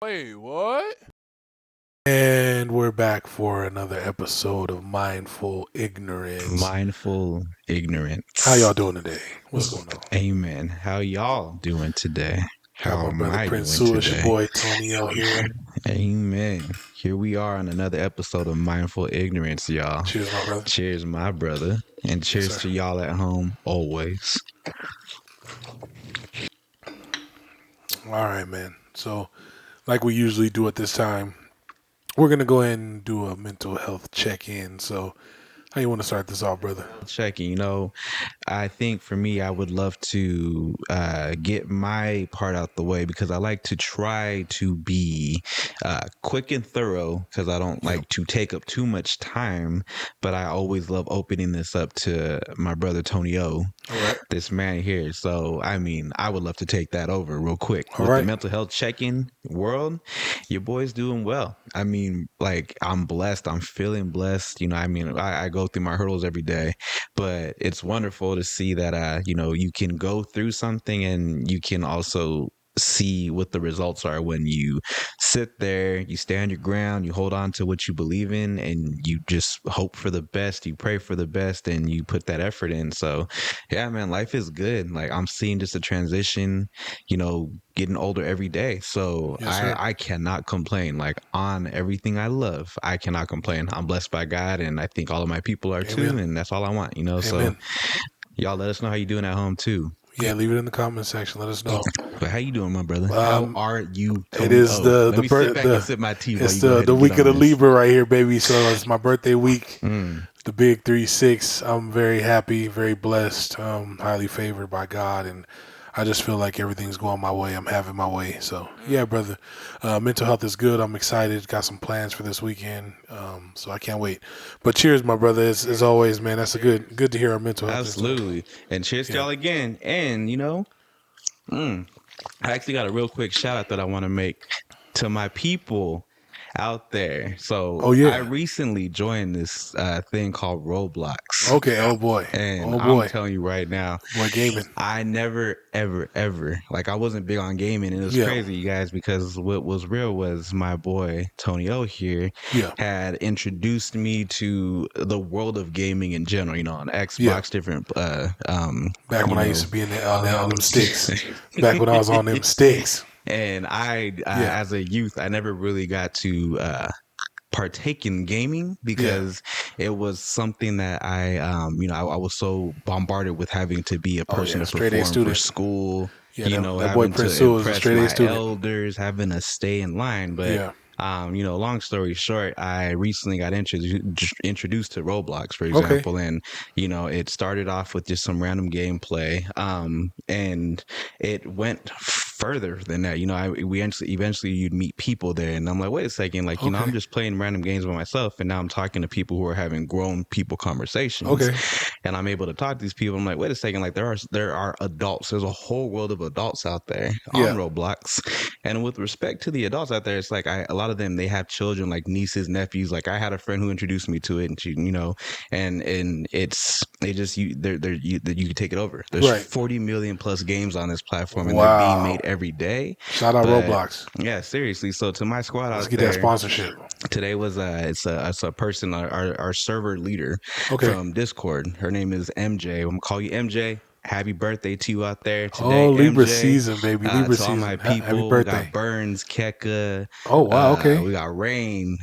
Wait, what? And we're back for another episode of Mindful Ignorance. Mindful ignorance. How y'all doing today? What's going on? Amen. How y'all doing today? Got How my am brother I Prince doing Sua, your today? boy Tonio here. Amen. Here we are on another episode of Mindful Ignorance, y'all. Cheers, my brother. Cheers, my brother. And cheers sir. to y'all at home always. All right, man. So, like we usually do at this time, we're going to go ahead and do a mental health check-in. So, how you want to start this off, brother? Checking, I think for me, I would love to get my part out the way because I like to try to be quick and thorough because I don't like to take up too much time. But I always love opening this up to my brother Tonio, this man here. So, I mean, I would love to take that over real quick. With the mental health check-in world, your boy's doing well. I mean, like, I'm blessed. I'm feeling blessed. I go through my hurdles every day, but it's wonderful to see that, you can go through something and you can also see what the results are when you sit there, you stand your ground, you hold on to what you believe in, and you just hope for the best, you pray for the best, and you put that effort in. So yeah, man, life is good. Like, I'm seeing just a transition, getting older every day. So I cannot complain. Like, on everything I love, I cannot complain. I'm blessed by God, and I think all of my people are too, and that's all I want, So y'all let us know how you doing at home too. Yeah, leave it in the comment section. Let us know. But how you doing, my brother? How are you? It is Let me sit back and sip my tea. It's the week of the Libra right here, baby. So it's my birthday week. The big 3-6. I'm very happy, very blessed, highly favored by God, and I just feel like everything's going my way. I'm having my way. So yeah, brother. Mental health is good. I'm excited. Got some plans for this weekend. So I can't wait. But cheers, my brother. As always, man. That's good to hear our mental health. Absolutely. And cheers to y'all again. And I actually got a real quick shout out that I want to make to my people out there. So I recently joined this thing called Roblox. Okay, oh boy. And I'm telling you right now, boy, gaming. I never, ever, like, I wasn't big on gaming. And it was crazy, you guys, because what was real was my boy Tonio here had introduced me to the world of gaming in general, on Xbox, different back when I used to be on them sticks. Back when I was on them sticks. And I as a youth, I never really got to partake in gaming because it was something that I was so bombarded with having to be a person to perform for school, that boy having Prince to Sua was a impress straight A my student. elders, having to stay in line. But long story short, I recently got introduced to Roblox, for example, and it started off with just some random gameplay, and it went further than that. We eventually you'd meet people there, and I'm like, wait a second, like, I'm just playing random games by myself, and now I'm talking to people who are having grown people conversations, and I'm able to talk to these people. I'm like, wait a second, like, there are adults. There's a whole world of adults out there on Roblox, and with respect to the adults out there, it's like a lot of them, they have children, like nieces, nephews. Like, I had a friend who introduced me to it, and she, and you can take it over. There's 40 million plus games on this platform, and they're being made every day. Shout out Roblox. Yeah, seriously. So to my squad Let's out get there, that sponsorship. Today was it's a person, our server leader from Discord. Her name is MJ. I'm gonna call you MJ. Happy birthday to you out there today. Libra MJ. season, baby. Libra season. All my people. Happy birthday. We got Burns, Keka. Oh wow, okay. We got Rain,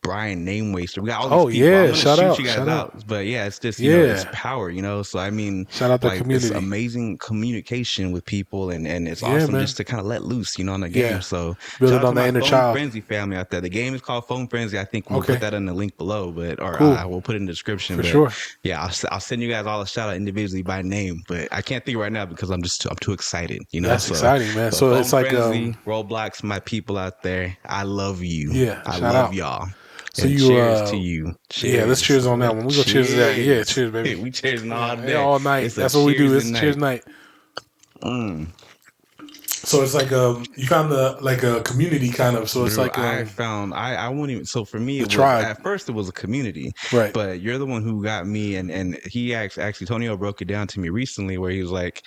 Brian, Name Waster. We got all these people. Yeah, I'm gonna shout shoot out, you guys out. But yeah, it's just it's power, So I mean, shout out the community. It's amazing communication with people, and it's awesome just to kind of let loose, on the game. So build shout it out on to the my inner Phone child. Frenzy family out there. The game is called Phone Frenzy. I think we'll put that in the link below, we'll put it in the description. For sure. Yeah, I'll send you guys all a shout out individually by name, but I can't think right now because I'm too excited. That's exciting, man. So it's like Frenzy, Roblox, my people out there. I love you. Yeah, I love y'all. So cheers to you. Cheers. Yeah, let's cheers on that one. We go cheers to that. Yeah, cheers, baby. We cheers all day. All night. That's what we do. It's cheers night. So it's like you found the like a community kind of. So it's Bro, like I found I won't even. So for me, the it was tribe, at first it was a community, right? but you're the one who got me, and he actually Tonio broke it down to me recently, where he was like,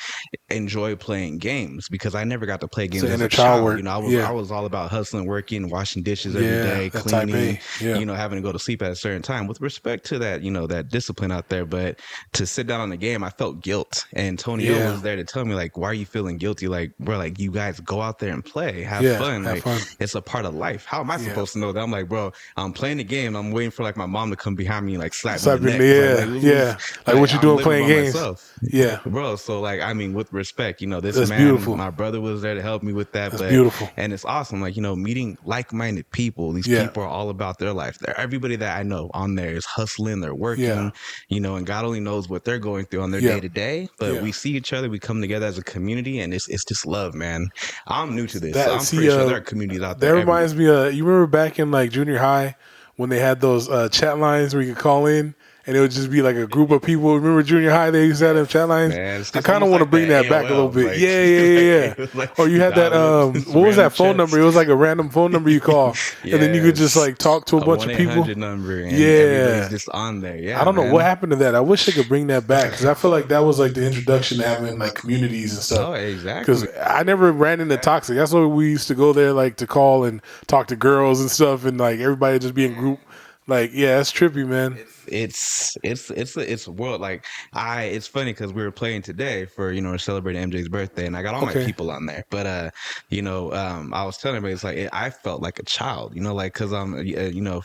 enjoy playing games because I never got to play It's games the as inner a child child. work. You know, I Yeah, was all about hustling, working, washing dishes every yeah, day, that type cleaning. A. Yeah, Having to go to sleep at a certain time. With respect to that, that discipline out there, but to sit down on the game, I felt guilt, and Tonio yeah, was there to tell me like, why are you feeling guilty? Like, bro, like you guys go out there and play, have yeah. fun, Have like fun. it's a part of life. How am I Yeah, supposed to know that? I'm like, bro, I'm playing the game. I'm waiting for like my mom to come behind me and like slap me in the something. neck. Yeah, yeah. Like Like what you I'm doing living playing by games? myself, Yeah, bro. So like, I mean, with respect, this that's man, beautiful. my brother was there to help me with that, That's but beautiful. and it's awesome. Like, meeting like-minded people. These Yeah, people are all about their life. Everybody that I know on there is hustling, they're yeah, working, and God only knows what they're going through on their yeah, day to day. But yeah. we see each other, we come together as a community, and it's just love, man. I'm new to this, so That I'm see, pretty sure there are communities out that there everywhere. reminds me. You remember back in like junior high when they had those chat lines where you could call in and it would just be like a group of people. Remember junior high? They used to have them chat lines. Man, it's I just kind of almost want to like bring that that back a little AOL, bit. like Yeah, yeah, yeah, yeah. it was like Or you had that. dial-up, What was random that phone number? chats. It was like a random phone number you call, and then you could just Yes, like talk to a a bunch one of eight people. hundred number, and everybody's Yeah. just on there. I Yeah, don't know what man. happened to that. I wish they could bring that back because I feel like that was like the introduction to having like communities and stuff. Oh, Because exactly. I never ran into toxic. That's why we used to go there like to call and talk to girls and stuff, and like everybody just be in group. Like, yeah, that's trippy, man. It's a world like it's funny because we were playing today for celebrating MJ's birthday, and I got all my Okay. people on there, but I was telling everybody, it's like I felt like a child, like because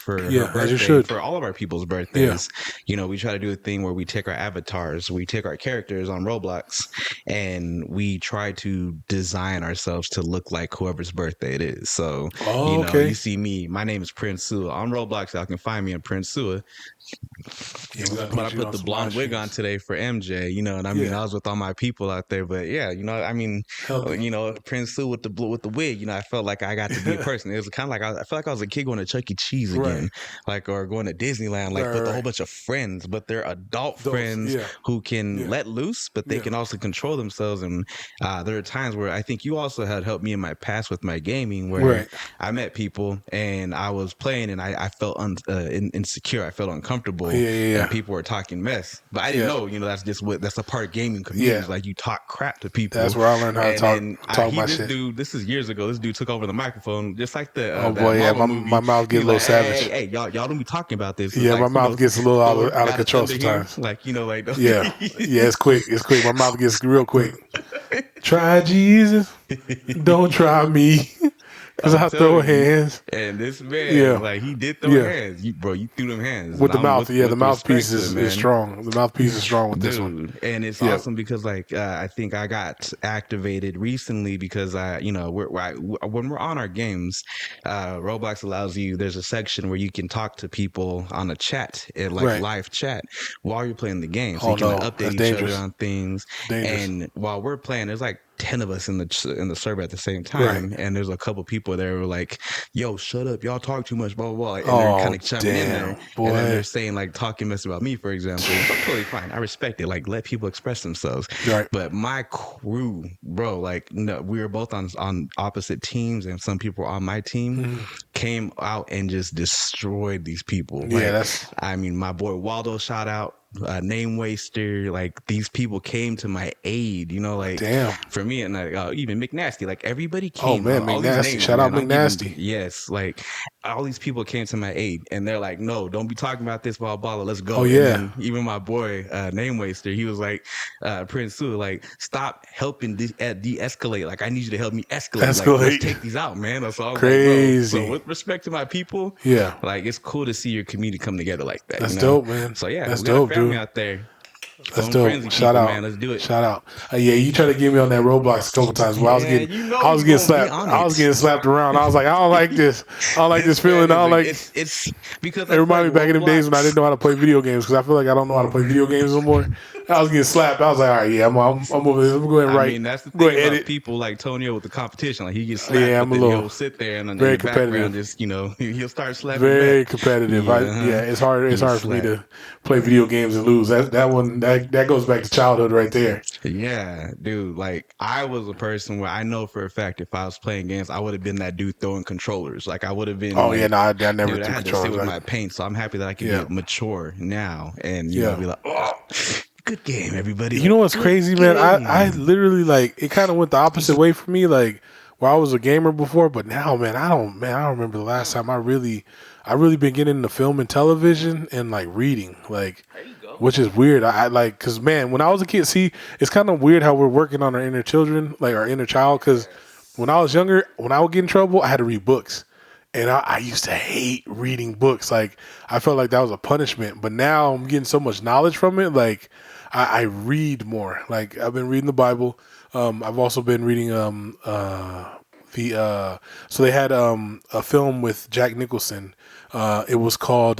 for her Yeah, as you birthday, should. for all of our people's Yeah. birthdays, we try to do a thing where we take our avatars, we take our characters on Roblox, and we try to design ourselves to look like whoever's birthday it is. So Oh, you okay. see me, my name is Prince Sua on Roblox. Y'all can find me on Prince Sua. Yeah, we gotta But I get you put on the some live blonde wig on streams. today for MJ, and I mean, Yeah. I was with all my people out there, but yeah, I mean, Healthy. Prince Sue with the wig, I felt like I got to be a person. It was kind of like I felt like I was a kid going to Chuck E. Cheese Right. again, like or going to Disneyland, like Right, with a whole right. bunch of friends, but they're adult Those. friends Yeah. who can Yeah. let loose, but they Yeah. can also control themselves. And there are times where I think you also had helped me in my past with my gaming, where Right. I met people and I was playing and I felt insecure, I felt uncomfortable, Yeah, yeah, and yeah. people were talking mess, but I didn't Yeah. know, that's a part of gaming Yeah. communities. Like you talk crap to people, That's where I learned how to and talk then talk my shit. this is years ago. This dude took over the microphone, just like Oh that boy, yeah, Marvel my movie. mouth get He's a little like, savage. hey, y'all don't be talking about this. It's Yeah, my like mouth gets a little Thor out of got a control thunder here, sometimes. like like Yeah, yeah, it's quick. It's quick. My mouth gets real quick. Try Jesus, don't try me, cause I'm I throw telling you. hands. And this man, Yeah, like he did throw yeah. hands, you threw them hands, With and the I'm mouth, yeah, the with mouthpiece respect to it, is man. strong. The mouthpiece is strong with this one. Dude, and it's Yeah, awesome because like I think I got activated recently because when we're on our games, Roblox allows you, there's a section where you can talk to people on a chat, like right. live chat while you're playing the game, so Oh you can like no, update that's each other dangerous. on things. Dangerous. And while we're playing, there's like 10 of us in the server at the same Right. time, and there's a couple people there who are like, yo, shut up, y'all talk too much, blah blah blah, and they're kind Oh of chiming in there, damn, and then they're boy. saying like talking mess about me, for example, which I'm totally fine. I respect it. Like, let people express themselves. Right. But my crew, bro, like, no, we were both on opposite teams, and some people on my team Mhm. came out and just destroyed these people. Yeah, Like, that's I mean, my boy Waldo shot out. Name waster, like these people came to my aid, like damn. for me, and like even McNasty, like everybody Oh came, man, all these McNasty. names, Shout out man. I'm giving, McNasty. yes, like all these people came to my aid, and they're like, no, don't be talking about this, blah blah, let's Oh go. And yeah, then even my boy name waster, he was like, Prince Sua, like, stop helping de-escalate, like I need you to help me escalate, like let's escalate. take these out, man. So I was like, bro, so Crazy. with respect to my people, Yeah, like it's cool to see your community come together like that, that's dope, man. so yeah, That's we got a dope, family dude. out there. That's Phone dope. frenzy Shout people, out. man. Let's do it. Shout out. Yeah, you tried to get me on that Roblox a couple times. But Yeah, you know I we was getting gonna be slapped. on I was it. getting slapped around. I was like, I don't like this. I don't like this feeling. I don't like. It's because It I feel reminded like me back in them days when I didn't Roblox. know how to play video games because I feel like I don't know how to play video games no more. I was getting slapped. I was like, all right, yeah, I'm moving. I'm going to I write. mean, that's the I'm going thing to about edit. people like Tonio with the competition. Like he gets slapped, Yeah, but I'm a then little he'll sit there and in very the background, competitive. just he'll start slapping back. Very competitive. Yeah, Yeah, it's hard. he It's gets hard for me slapped. to play video games and lose. That one that goes back to childhood right there. Yeah, dude. Like I was a person where I know for a fact if I was playing games, I would have been that dude throwing controllers. Like I would have been Oh yeah, like, no, I never dude, I threw had to sit controllers. with my paint. So I'm happy that I could Yeah, get mature now and yeah. be like, oh, good game, everybody. You know Like what's good crazy, man? I game. literally like it kind of went the opposite way for me. Like where I was a gamer before, but now, man, I don't remember the last time I really been getting into film and television and like reading, like, which is weird. I like because man, when I was a kid, see, it's kind of weird how we're working on our inner children, like our inner child. Because when I was younger, when I would get in trouble, I had to read books. And I used to hate reading books. Like I felt like that was a punishment. But now I'm getting so much knowledge from it. Like I read more. Like I've been reading the Bible. I've also been reading the so they had a film with Jack Nicholson. It was called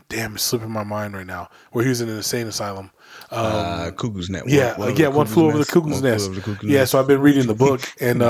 damn, it's slipping my mind right now. Where he was in an insane asylum. Cuckoo's Nest. Yeah, One Flew Over the Cuckoo's Nest. Yeah, so I've been reading the book and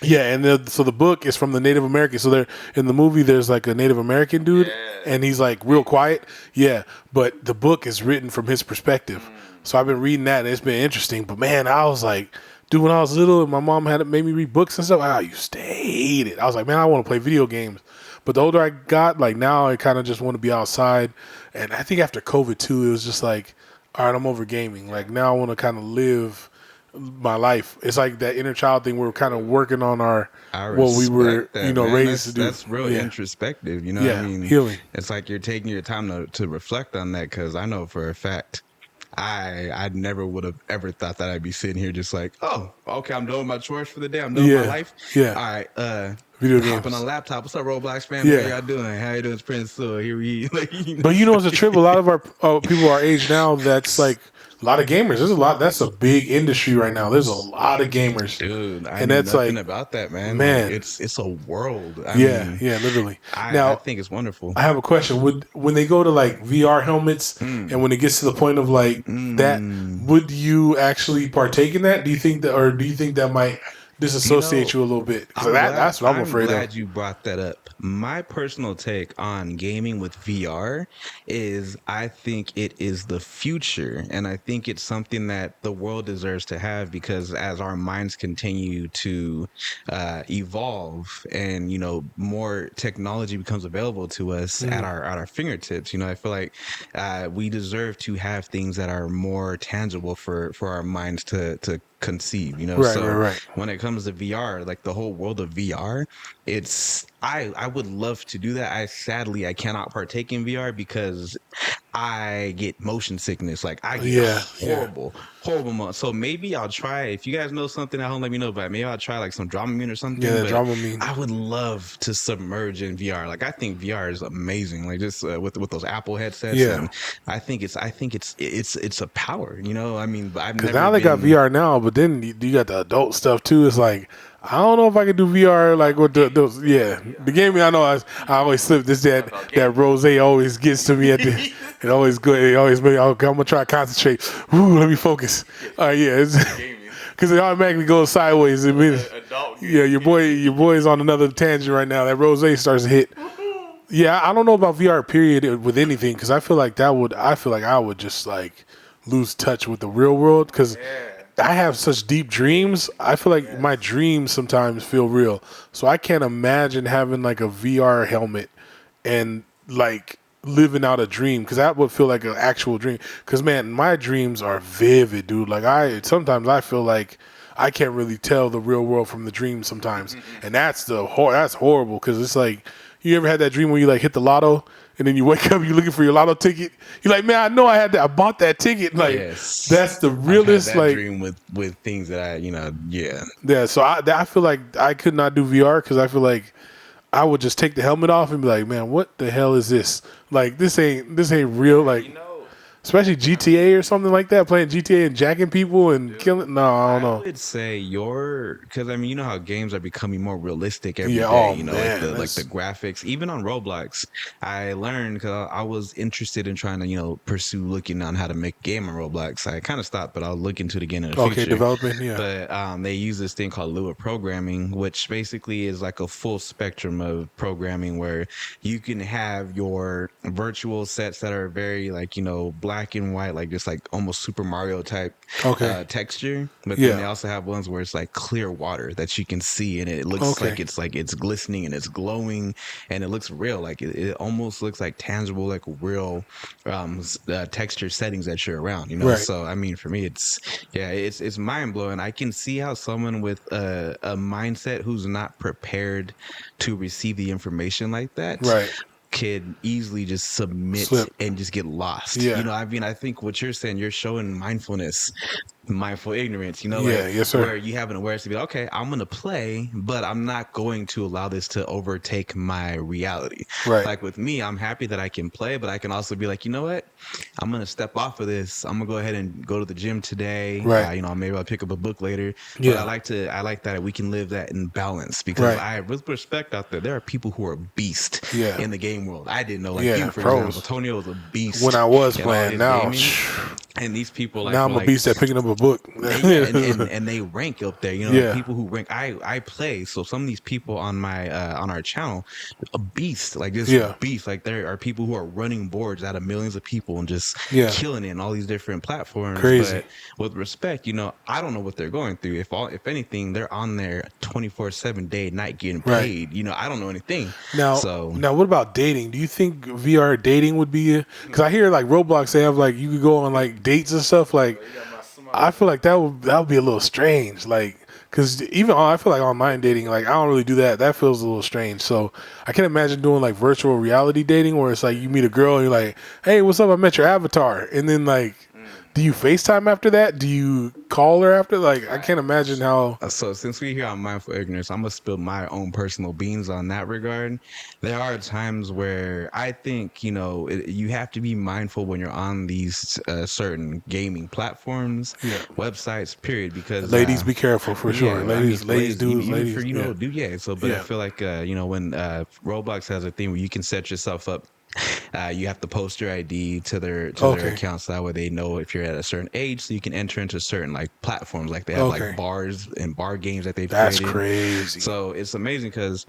yeah, and so the book is from the Native American. So there in the movie, there's like a Native American dude, and he's like real quiet. Yeah, but the book is written from his perspective. So I've been reading that, and it's been interesting. But man, I was like, dude, when I was little, and my mom had made me read books and stuff, I used to hate it. I was like, man, I want to play video games. But the older I got, like now, I kind of just want to be outside. And I think after COVID too, it was just like, all right, I'm over gaming. Like now, I want to kind of live my life. It's like that inner child thing. We're kind of working on I what we were, respect that, man. raised to do. That's real Yeah, introspective. I yeah, mean, healing. it's like you're taking your time to reflect on that because I know for a fact I never would have ever thought that I'd be sitting here just like, oh, okay, I'm done with my chores for the day. I'm done with my Yeah, life. yeah. All right, Video hopping on games. a laptop. What's up, Roblox family? Yeah. How y'all doing? How you doing? It's Prince Sua. Here we like, But it's a trip. A lot of our people our age now, that's like a lot of gamers. There's a lot. That's a big industry right now. There's a lot of gamers, dude, I and knew that's nothing like, about that, man. Like man, it's a world. I yeah, mean, yeah, literally. I Now, think it's wonderful. I have a question. Would when they go to like VR helmets, and when it gets to the point of like that, would you actually partake in that? Do you think that, or do you think that might disassociate you a little bit? Because that's what I'm afraid glad of. you brought that up. My personal take on gaming with VR is I think it is the future, and I think it's something that the world deserves to have because as our minds continue to evolve and more technology becomes available to us at our fingertips, I feel like we deserve to have things that are more tangible for our minds to conceive, Right, so right. when it comes to VR, like the whole world of VR, it's I would love to do that. I cannot partake in VR because I get motion sickness. Like I get horrible. So maybe I'll try. If you guys know something at home, let me know. But maybe I'll try like some Dramamine or something. Yeah, but Dramamine. I would love to submerge in VR. Like I think VR is amazing. Like just with those Apple headsets. Yeah. And I think it's a power. I mean, I've Because never now they got been. VR now, but then you got the adult stuff too. It's like I don't know if I could do VR like with those. Yeah, the game I know I always slip this that rose always gets to me at the. It always good. It always make. Okay, I'm gonna try to concentrate. Ooh, let me focus. Yeah, because it automatically goes sideways. Yeah, your boy's on another tangent right now. That rose starts to hit. Yeah, I don't know about VR period with anything because I feel like I would just like lose touch with the real world because I have such deep dreams. I feel like my dreams sometimes feel real. So I can't imagine having like a VR helmet and like living out a dream because that would feel like an actual dream. Because man, my dreams are vivid, dude. Like sometimes I feel like I can't really tell the real world from the dream sometimes, and that's horrible because it's like you ever had that dream where you like hit the lotto and then you wake up, you're looking for your lotto ticket. You're like, man, I know I had that. I bought that ticket. Like, that's the realest. I've had that like, dream with things that yeah. So I feel like I could not do VR because I feel like I would just take the helmet off and be like, man, what the hell is this? Like, this ain't real. Like, especially GTA or something like that. Playing GTA and jacking people and killing. No, I don't I know. would say because I mean, you know how games are becoming more realistic every Yeah. day. Oh You know, like man, the that's graphics. Even on Roblox, I learned because I was interested in trying to pursue looking on how to make a game on Roblox. I kind of stopped, but I'll look into it again in the okay. future. Development. Yeah. But they use this thing called Lua programming, which basically is like a full spectrum of programming where you can have your virtual sets that are very like black and white, like just like almost Super Mario type Okay. texture, but then they Yeah. also have ones where it's like clear water that you can see, and it looks Okay. like it's glistening and it's glowing, and it looks real. Like it almost looks like tangible, like real texture settings that you're around. Right. So I mean, for me, it's mind blowing. I can see how someone with a mindset who's not prepared to receive the information like that Right. could easily just submit Slip. and just get lost. Yeah. I mean, I think what you're saying, you're showing mindfulness, mindful ignorance, Yeah. like Yes, sir. where you have an awareness to be like, okay, I'm going to play, but I'm not going to allow this to overtake my reality. Right. Like with me, I'm happy that I can play, but I can also be like, you know what? I'm going to step off of this. I'm going to go ahead and go to the gym today. Right. Maybe I'll pick up a book later, but Yeah. I like that we can live that in balance because Right. with respect out there are people who are beast Yeah. in the game world. I didn't know, like Yeah. you, for Pros. example, Tonio was a beast When I was in all playing, his now, gaming. And these people now were I'm a beast at picking up a book. and they rank up there. Yeah. People who rank. I play. So some of these people on my on our channel, a beast, like this Yeah. beast. Like there are people who are running boards out of millions of people and just Yeah. killing it in all these different platforms. Crazy. But with respect, I don't know what they're going through. If anything, they're on there 24/7, day and night, getting Right. paid. I don't know anything. Now, So what about dating? Do you think VR dating would be? Because I hear like Roblox, they have like you could go on like dates and stuff. Like, I feel like that would be a little strange. Like, because I feel like online dating, like I don't really do that. That feels a little strange. So I can imagine doing like virtual reality dating, where it's like you meet a girl and you're like, "Hey, what's up? I met your avatar," and then like. Do you FaceTime after that? Do you call her after? Like, I can't imagine how. So since we're here on mindful ignorance, I'm gonna spill my own personal beans on that regard. There are times where I think you have to be mindful when you're on these certain gaming platforms, websites, period. Because Ladies, be careful for sure. Ladies, dudes, even ladies. for So, but I feel like when Roblox has a thing where you can set yourself up. You have to post your ID to their accounts, so that way they know if you're at a certain age, so you can enter into certain like platforms, like they have like bars and bar games that they've That's created. crazy. So it's amazing because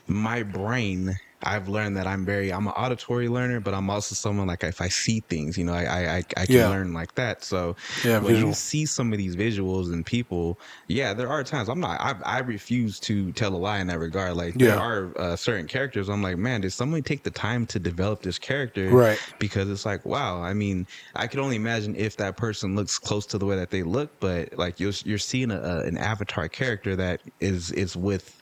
my brain, I've learned that I'm an auditory learner, but I'm also someone like if I see things, I can learn like that. So when you see some of these visuals and people, there are times I refuse to tell a lie in that regard. Like there are certain characters I'm like, man, did somebody take the time to develop this character? Right. Because it's like, wow, I mean, I could only imagine if that person looks close to the way that they look, but like you're seeing an avatar character that is with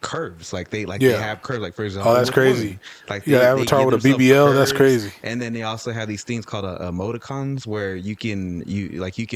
curves, like they have curves, like for example, oh, that's crazy. Women. Like you got an avatar with a BBL. That's crazy. And then they also have these things called emoticons where you can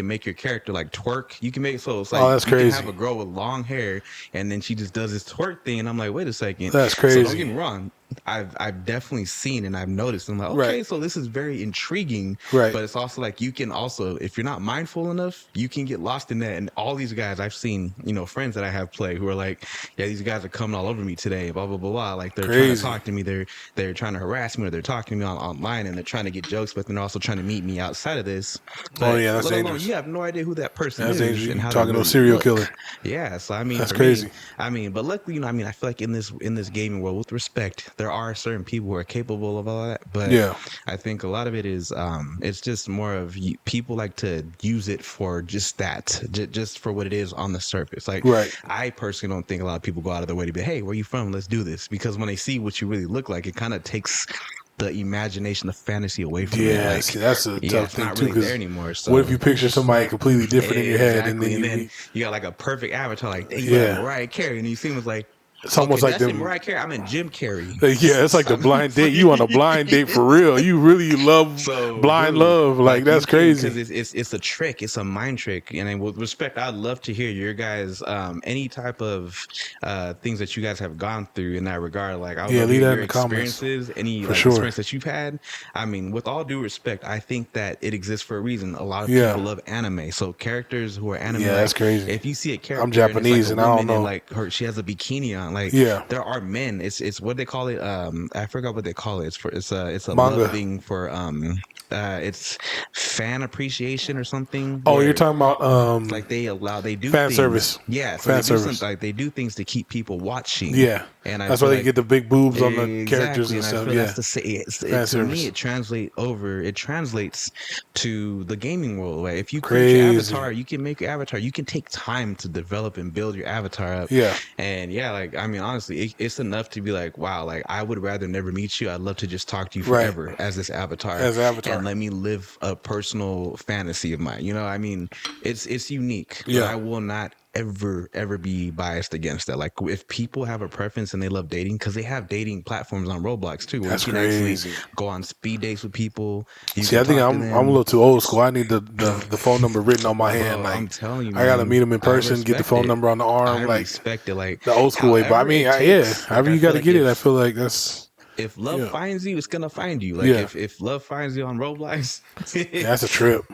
make your character like twerk. You can make so it's like that's you crazy. can have a girl with long hair and then she just does this twerk thing, and I'm like, wait a second, that's crazy. So don't get me wrong, I've definitely seen and I've noticed. I'm like, okay, so this is very intriguing, right? But it's also like you can also, if you're not mindful enough, you can get lost in that. And all these guys I've seen, friends that I have play who are like, yeah, these guys are coming all over me today, blah blah blah blah. Like they're trying to talk to me, they're trying to harass me, or they're talking to me online, and they're trying to get jokes, but they're also trying to meet me outside of this. But that's dangerous. You have no idea who that person is. Dangerous. And how talking to a serial killer. Yeah, so I mean, that's crazy. But luckily, I feel like in this gaming world, with respect, there are certain people who are capable of all that, but I think a lot of it is it's just more of people like to use it for just that, just for what it is on the surface. Like I personally don't think a lot of people go out of their way to be, hey, where you from, let's do this, because when they see what you really look like, it kind of takes the imagination, the fantasy away from you. Yeah, see, that's a tough thing not too. Really there anymore. So what if you picture somebody completely different in your head, and then you got like a perfect avatar, like you got Mariah Carey, and you see him as like, It's Okay, almost like that's in them. Mariah Carey. I'm in Jim Carrey. Yeah, it's like the I'm blind date. You on a blind date for real. You really love so, blind dude, love. Like like you that's can, because crazy. it's a trick, it's a mind trick. And then with respect, I'd love to hear your guys any type of things that you guys have gone through in that regard. Like I would Yeah, love to leave hear that in your the comments experiences, any for like sure. experience that you've had. I mean, with all due respect, I think that it exists for a reason. A lot of Yeah, people love anime, so characters who are anime, yeah, that's like crazy. if you see a I'm character and it's like Japanese a and I don't woman and know. like she has a bikini on, like Yeah, there are men. It's what they call it. I forgot what they call it. It's a love manga. thing for it's fan appreciation or something, Oh, you're where talking about it's like they do fan things, service. yeah, so they Fan do something, service. like they do things to keep people watching. Yeah, And I that's why feel they like get the big boobs on the characters exactly, and and I stuff. feel that's Yeah, the same. fan To me, service. it translates to the gaming world. Like if you create your Crazy. avatar, you can make your avatar, you can take time to develop and build your avatar up. Yeah, And yeah, like I mean, honestly, it's enough to be like, wow, like I would rather never meet you. I'd love to just talk to you right. forever as this avatar, As and Avatar. let me live a personal fantasy of mine. You know, I mean, it's unique, but Yeah, I will not ever be biased against that. Like if people have a preference and they love dating, because they have dating platforms on Roblox too, where you that's can actually crazy. go on speed dates with people. You See, can I think talk to I'm a them. little too old school. I need the phone number written on my hand. Bro, Like I'm telling you, I gotta man, meet him in I person, get the respect phone it. number on the I arm, like respect it. Like, the old school way. But I however mean, it yeah, takes, like however I you feel got to like get it, I feel like that's if love yeah, finds you, it's gonna find you. Like yeah, if love finds you on Roblox, yeah. That's a trip,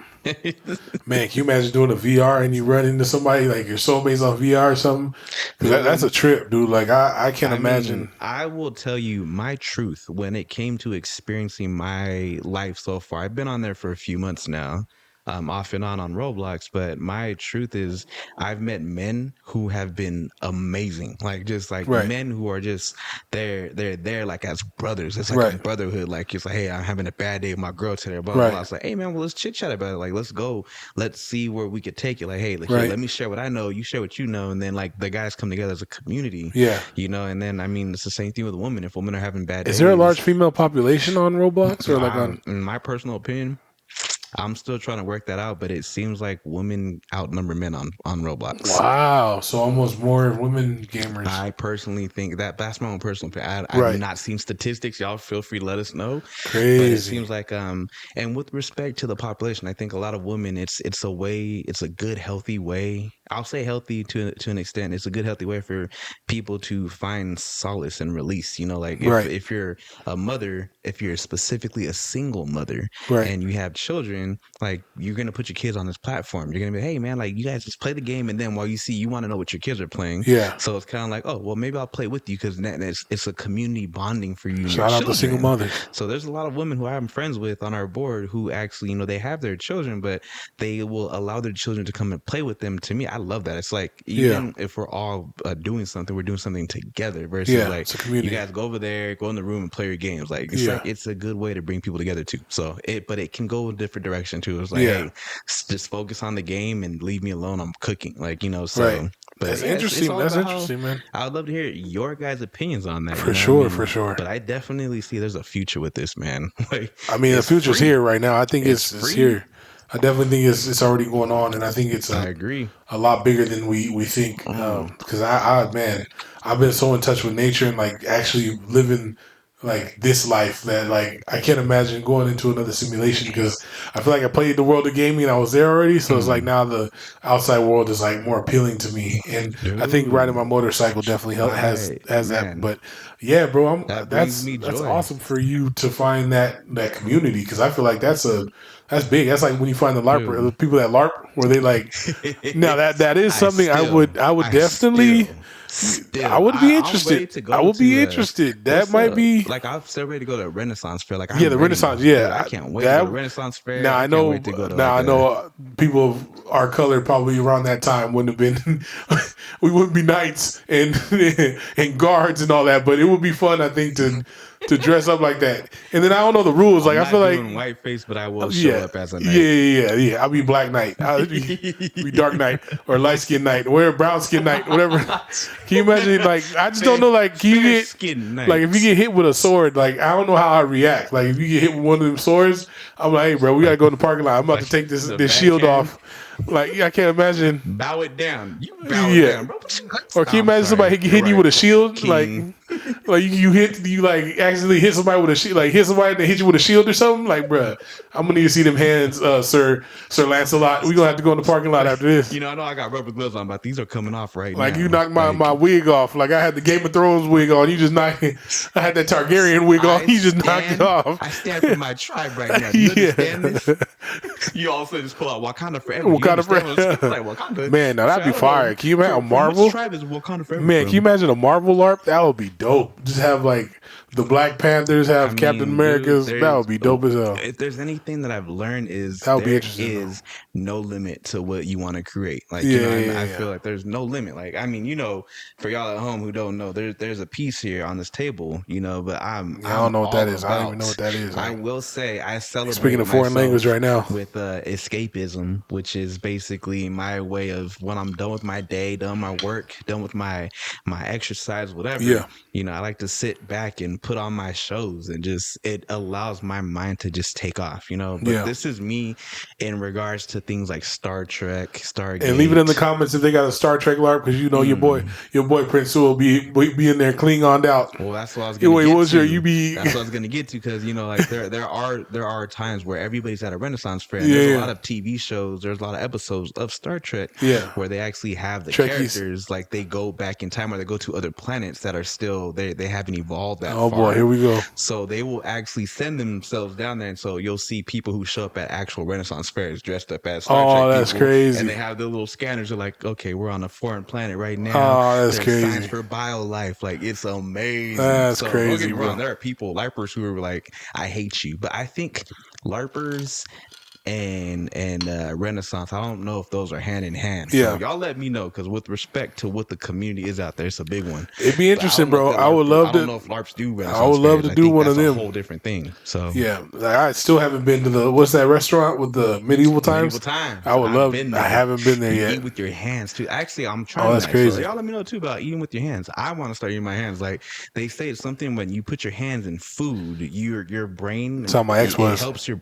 man. Can you imagine doing a VR and you run into somebody like your soulmates on VR or something? Because that's a dude. trip, dude. Like I can't I mean, imagine. I will tell you my truth when it came to experiencing my life so far. I've been on there for a few months now, off and on Roblox. But my truth is, I've met men who have been amazing, like just like Right, men who are just they're there like as brothers. It's like a right, brotherhood. Like it's like, hey, I'm having a bad day with my girl today. Blah blah right, blah. It's like, hey man, well let's chit chat about it. Like let's go, let's see where we could take it. Like hey, like here, right. let me share what I know. You share what you know, and then like the guys come together as a community, Yeah. you know. And then I mean it's the same thing with women. If women are having bad Is there a large days, female population on Roblox or like on? in my personal opinion, I'm still trying to work that out, but it seems like women outnumber men on Roblox. Wow, so almost more women gamers. I personally think that that's my own personal opinion. I've Right, not seen statistics. Y'all feel free to let us know. But it crazy. seems like and with respect to the population, I think a lot of women, it's a way, it's a good healthy way. I'll say healthy to an extent. It's a good healthy way for people to find solace and release. You know, like Right, if you're a mother, if you're specifically a single mother right. and you have children, like you're gonna put your kids on this platform. You're gonna be, hey man, like you guys just play the game, and then while you want to know what your kids are playing. Yeah. So it's kind of like, oh well, maybe I'll play with you because it's a community bonding for you and your Shout out to single children. mothers. So there's a lot of women who I'm friends with on our board who actually, you know, they have their children, but they will allow their children to come and play with them. To me, I love that. It's like Yeah, even if we're all doing something, we're doing something together versus yeah. like It's a you community. guys go over there, go in the room and play your games. Yeah, Like it's a good way to bring people together too. So but it can go a different direction too. It's like, yeah. hey, just focus on the game and leave me alone. I'm cooking, like, you know. Right. So, but That's yeah, it's interesting. all That's about how interesting, man. I would love to hear your guys' opinions on that. You For know what I sure, for mean? sure. But I definitely see there's a future with this, man. Like I mean, the it's future's free. here right now. I think It's it's free. here. I definitely think it's already going on, and I think it's I agree. a lot bigger than we think. Mm. Because man, I've been so in touch with nature and like actually living like this life that like I can't imagine going into another simulation because I feel like I played the world of gaming and I was there already. So it's like Mm. now the outside world is like more appealing to me, and I think riding my Dude, motorcycle definitely I has that. man, But yeah, bro, that brings me that's joy. awesome for you to find that community because I feel like that's big. That's like when you find the LARP, the Dude. people that LARP where they like now that is something I would I definitely. I would be I'm ready interested. to I go would be to interested. That what's might be like I'm still ready to go to a Renaissance fair. Like yeah, I'm the ready, Renaissance. dude. I Yeah, can't wait to go to that. Renaissance fair. Now I I can't know. wait to go to Now like I a know people of our color probably around that time wouldn't have been. We wouldn't be knights and and guards and all that, but it would be fun. I think to dress up like that. And then I don't know the rules. I'm Like I not feel like doing whiteface, but I will show yeah, up as a yeah, knight. yeah. I'll be Black Knight. I'll be Dark Knight or Light Skin Knight, or Brown Skin Knight, whatever. Can you imagine? Like I just don't know. Like can you Fair get skin like if you knights. get hit with a sword? Like I don't know how I react. Like if you get hit with one of them swords, I'm like, hey, bro, we gotta go in the parking lot. I'm about to Like take this the this shield backhand. off. Like I can't imagine. Bow it down. You bow it Yeah. down, bro. Or can you I'm imagine sorry. somebody You're hitting you with right. a shield? King. Like you like accidentally hit somebody with a shield, like hit somebody that hit you with a shield or something? Like, bruh, I'm gonna need to see them hands, Sir Lancelot. We gonna have to go in the parking lot after this. You know, I know I got rubber gloves on, but these are coming off right Like now. you knocked Like, my wig off. Like I had the Game of Thrones wig on. You just knocked it. I had that Targaryen wig on. You just knocked it off. I stand for my tribe right now. Do you understand this? You all of a sudden just pull out Wakanda forever. Wakanda Forever. Like Wakanda. Man, now that'd be fire. Can you imagine a From Marvel? which tribe is Wakanda forever? Man, from? can you imagine a Marvel LARP? That would be dope. Just have like the Black Panthers, have Captain America's. Dude, That would be dope as hell. If there's anything that I've learned is That would be there interesting, is no limit to what you want to create. Like, Yeah, you know, yeah, I yeah. feel like there's no limit. Like, I mean, you know, for y'all at home who don't know, there's a piece here on this table, you know, but I don't know what that is. I don't even know what that is. I Like, will say I celebrate speaking of foreign language right now. with escapism, which is basically my way of when I'm done with my day, done my work, done with my exercise, whatever. Yeah. You know, I like to sit back and put on my shows and just it allows my mind to just take off, you know. But Yeah. this is me in regards to things like Star Trek, Stargate. And leave it in the comments if they got a Star Trek LARP, because you know your boy Prince Sua will be in there Klingoned out. Well, that's what I was going to get to. That's what I was going to get to, because you know, like there are times where everybody's at a Renaissance fair. And there's a lot of TV shows. There's a lot of episodes of Star Trek where they actually have the characters like they go back in time or they go to other planets that are still they haven't evolved that far. Oh boy, here we go. So they will actually send themselves down there, and so you'll see people who show up at actual Renaissance fairs dressed up as Star Trek. Oh, that's people, crazy. And they have their little scanners. They're like, okay, we're on a foreign planet right now. Oh, that's There's crazy. Science for bio life. Like, it's amazing. That's so, crazy, don't get me wrong, bro. there are people, LARPers, who are like, I hate you. But I think LARPers and Renaissance, I don't know if those are hand in hand. Yeah. So y'all let me know, because with respect to what the community is out there, it's a big one. It'd be interesting, bro. I would love to. I don't know if LARPs do Renaissance I would love fairs. to do one of them. That's a whole different thing. So yeah, like, I still haven't been to the what's that restaurant with the medieval times? I would love. I haven't been there yet. Eat with your hands too. Actually, I'm trying. Oh, that's crazy. So y'all let me know too about eating with your hands. I want to start eating my hands. Like they say, it's something when you put your hands in food, your brain. That's how my ex was. It helps your.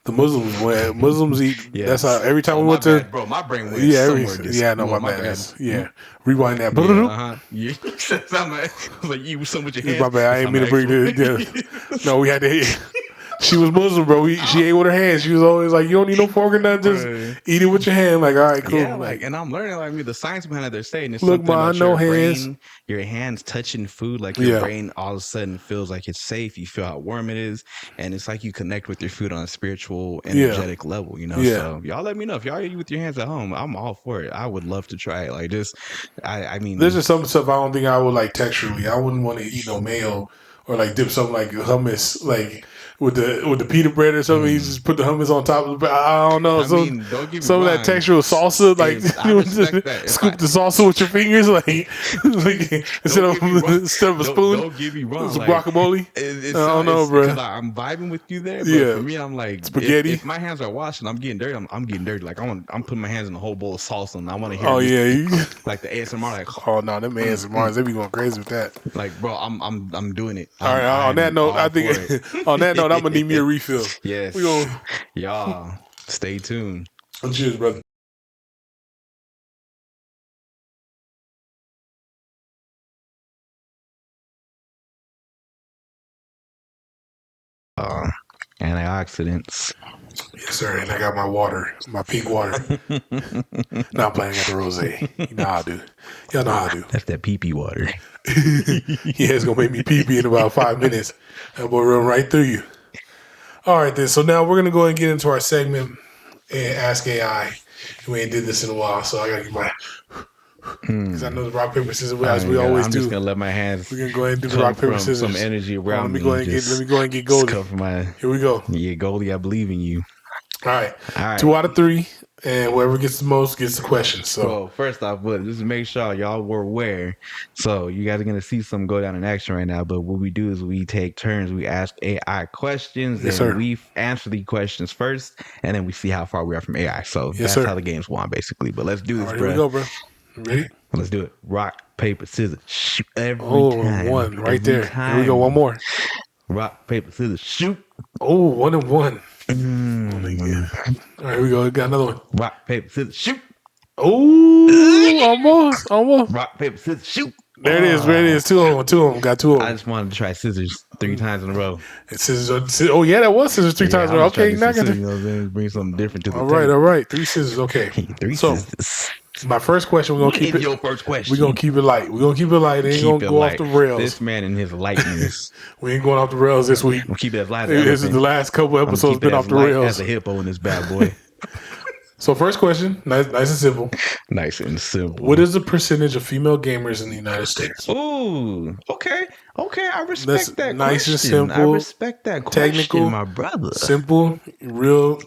The Muslims, when Muslims eat. Yes. That's how every time we went bad, to. bro, my brain went yeah, no, my bad. Yeah, rewind that. Yeah, I was like, you some with your hands. My bad. I ain't mean to bring this. No, we had to. She was Muslim, bro. She ate with her hands. She was always like, "You don't need no fork or nothing. Just eat it with your hand." Like, all right, cool. Yeah, like, and I'm learning. Like, the science behind it, they're saying it's look, something I about know your hands. brain, your hands touching food. Like your brain all of a sudden feels like it's safe. You feel how warm it is, and it's like you connect with your food on a spiritual, energetic level. You know. So y'all let me know if y'all eat with your hands at home. I'm all for it. I would love to try it. Like just, I mean, there's just some stuff I don't think I would like texturally. I wouldn't want to eat no mayo or like dip something like hummus, like with the pita bread or something. You just put the hummus on top of the. I don't know. Don't get me some wrong. of that textural salsa, like scoop the salsa with your fingers, like instead of a spoon. Don't get me wrong. It's guacamole. I don't know, bro. I'm vibing with you there. But for me, I'm like spaghetti. If my hands are washed and I'm getting dirty, I'm getting dirty. Like I'm putting my hands in a whole bowl of salsa, and I want to hear. Oh yeah, like the ASMR. Like no, them ASMRs, they be going crazy with that. Like, bro, I'm doing it. All right. On that note, I think on that note, I'm gonna need me a refill. Yes. We gonna y'all stay tuned. Cheers, brother. Antioxidants. Yes, sir. And I got my water, my pink water. Now I'm playing at the rosé. You know how I do. Y'all know how I do. That's that pee-pee water. Yeah, it's gonna make me pee in about 5 minutes. That boy run right through you. All right, then. So now we're gonna go and get into our segment and ask AI. We ain't did this in a while, so I gotta get my. Because I know the rock paper scissors as we always do. I'm just gonna let my hands. We're gonna go ahead and do the rock paper scissors. Some energy around me. Let me go ahead and get Goldie. Here we go. Yeah, Goldie, I believe in you. All right. 2 out of 3. and whoever gets the most gets the question. So Well, first off, but just to make sure y'all were aware. So you guys are gonna see some go down in action right now. But what we do is we take turns. We ask AI questions, yes, and sir. we answer the questions first, and then we see how far we are from AI. So Yes, that's sir. how the game's won, basically. But let's do All this, right, here we bruh. go, bro. You ready? Let's do it. Rock, paper, scissors, shoot. Every Oh, time. one right Every there. Here we go. One time. more. Rock, paper, scissors, shoot. Oh, 1-1. Mm. All right, here we go. We got another one. Rock, paper, scissors, shoot. Oh, almost, almost. Rock, paper, scissors, shoot. There it is. There it is. Two of them. Two of them. Got two of I them. just wanted to try scissors 3 times in a row. It's scissors. Oh, yeah, that was scissors three times. I was Okay, trying to now I do got some scissors, to. you know what I'm saying? Bring something different to the All right, table. all right. 3 scissors. Okay. 3 So, scissors. my first question, we're going to keep it. Your first question. We're going to keep it light. We're going to keep it light. It ain't going to go off the rails. This man and his lightness. We ain't going off the rails this week. We'll keep it as light as This is the last couple episodes been off the rails. As a hippo in this bad boy. So first question, nice and simple. Nice and simple. What is the percentage of female gamers in the United States? Ooh, okay. I respect that nice question. and simple. I respect that question, technical, my brother. Simple, real,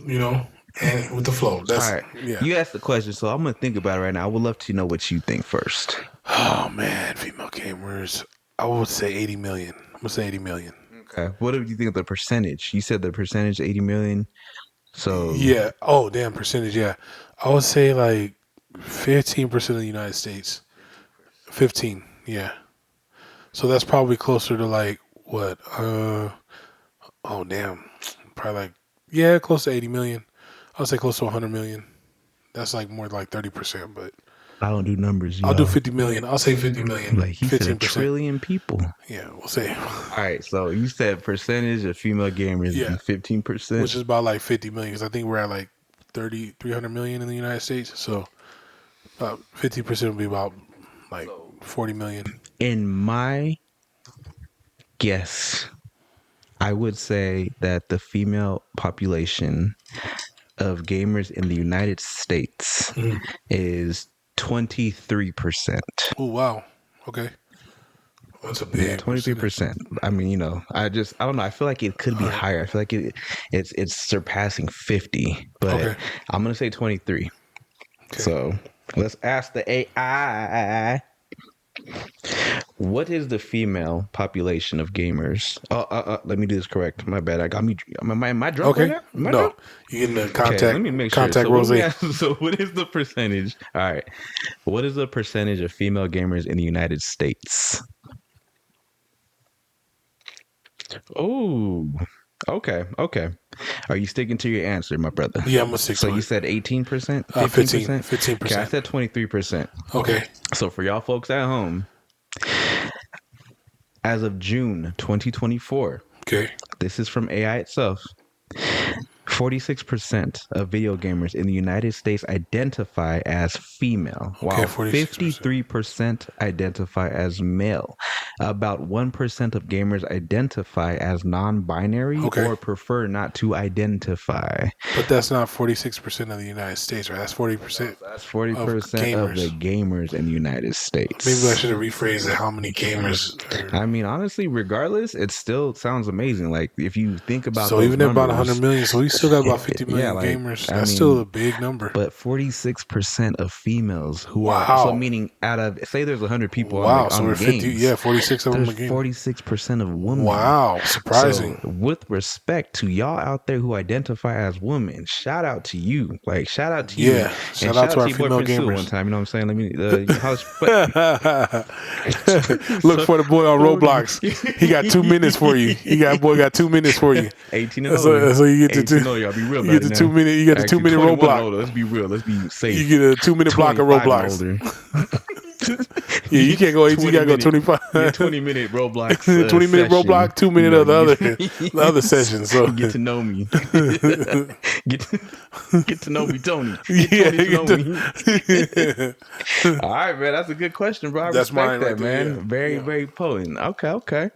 and with the flow. That's all right. Yeah. You asked the question, so I'm gonna think about it right now. I would love to know what you think first. Oh man, female gamers. I would say 80 million. I'm gonna say 80 million. Okay. What do you think of the percentage? You said the percentage 80 million. So yeah. Oh damn, percentage. Yeah, I would say like 15% of the United States. 15. Yeah. So that's probably closer to like what? Oh damn. Probably close to 80 million. I'll say close to 100 million. That's like more like 30%, but I don't do numbers. I'll do 50 million. I'll say 50 million. Like he 15%. said, a trillion people. Yeah, we'll say. All right, so you said percentage of female gamers, 15%, which is about like 50 million. Because I think we're at like 300 million in the United States. So about 50% would be about like 40 million. In my guess, I would say that the female population of gamers in the United States is 23%. Oh wow! Okay, that's a big 23%. I mean, I don't know. I feel like it could be higher. I feel like it's surpassing 50, but I'm gonna say 23. Okay. So let's ask the AI. What is the female population of gamers? Let me do this correct. My bad. Am I drunk right now? No. You getting the contact. Okay, let me make sure. Contact Rose. So what is the percentage? All right. What is the percentage of female gamers in the United States? Oh, okay. Are you sticking to your answer, my brother? Yeah, I'm gonna stick to it. So you said 18%? 15%? 15%. Okay, I said 23%. Okay. So for y'all folks at home, as of June 2024, this is from AI itself, 46% of video gamers in the United States identify as female, while 53% identify as male. About 1% of gamers identify as non-binary or prefer not to identify. But that's not 46% of the United States, right? That's 40%. That's 40% of the gamers in the United States. Maybe I should have rephrased it. How many gamers? I mean, honestly, regardless, it still sounds amazing. Like if you think about so even at about 100 million, so we still got about 50 million gamers. That's still a big number. But 46% of females who are, so meaning out of, say there's 100 people on so we're 50, games, 46 of them are gamers. 46% of women. Wow, surprising. So with respect to y'all out there who identify as women, shout out to you. Like shout out to you. Yeah, shout out to our female Prince Sua gamers. one time, you know what I'm saying? Let me look for the boy on Roblox. He got 2 minutes for you. Boy got 2 minutes for you. 18 and older. So you get to y'all be real. You get the 2 minute. You get the 2 minute Roblox. Let's be real. Let's be safe. You get a 2 minute block of Roblox. Yeah, you can't go 18. You gotta go 25. 20-minute Roblox. 20-minute Roblox. 2 minute of the other session. So get to know me. get to know me, Tony. All right, man. That's a good question, bro. That's mine, right man. There, very potent. Okay.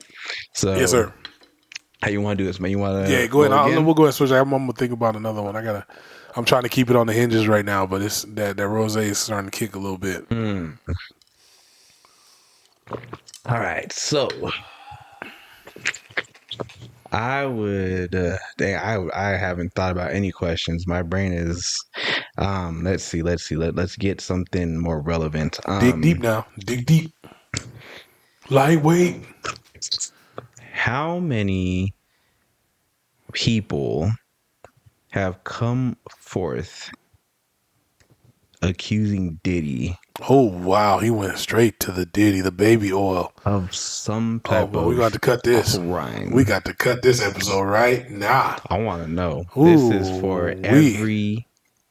So yes, sir. How you want to do this, man? You want to? Yeah, go ahead. We'll go ahead and switch. I'm gonna think about another one. I'm trying to keep it on the hinges right now, but it's that rose is starting to kick a little bit. All right, so I would. I haven't thought about any questions. My brain is Let's get something more relevant. Dig deep now. Dig deep. Lightweight. How many people have come forth accusing Diddy Oh wow, he went straight to the Diddy, the baby oil. of some Oh type boy, we got of to cut this. We crime? got to cut this episode right now. I want to know. This is for Ooh wee. every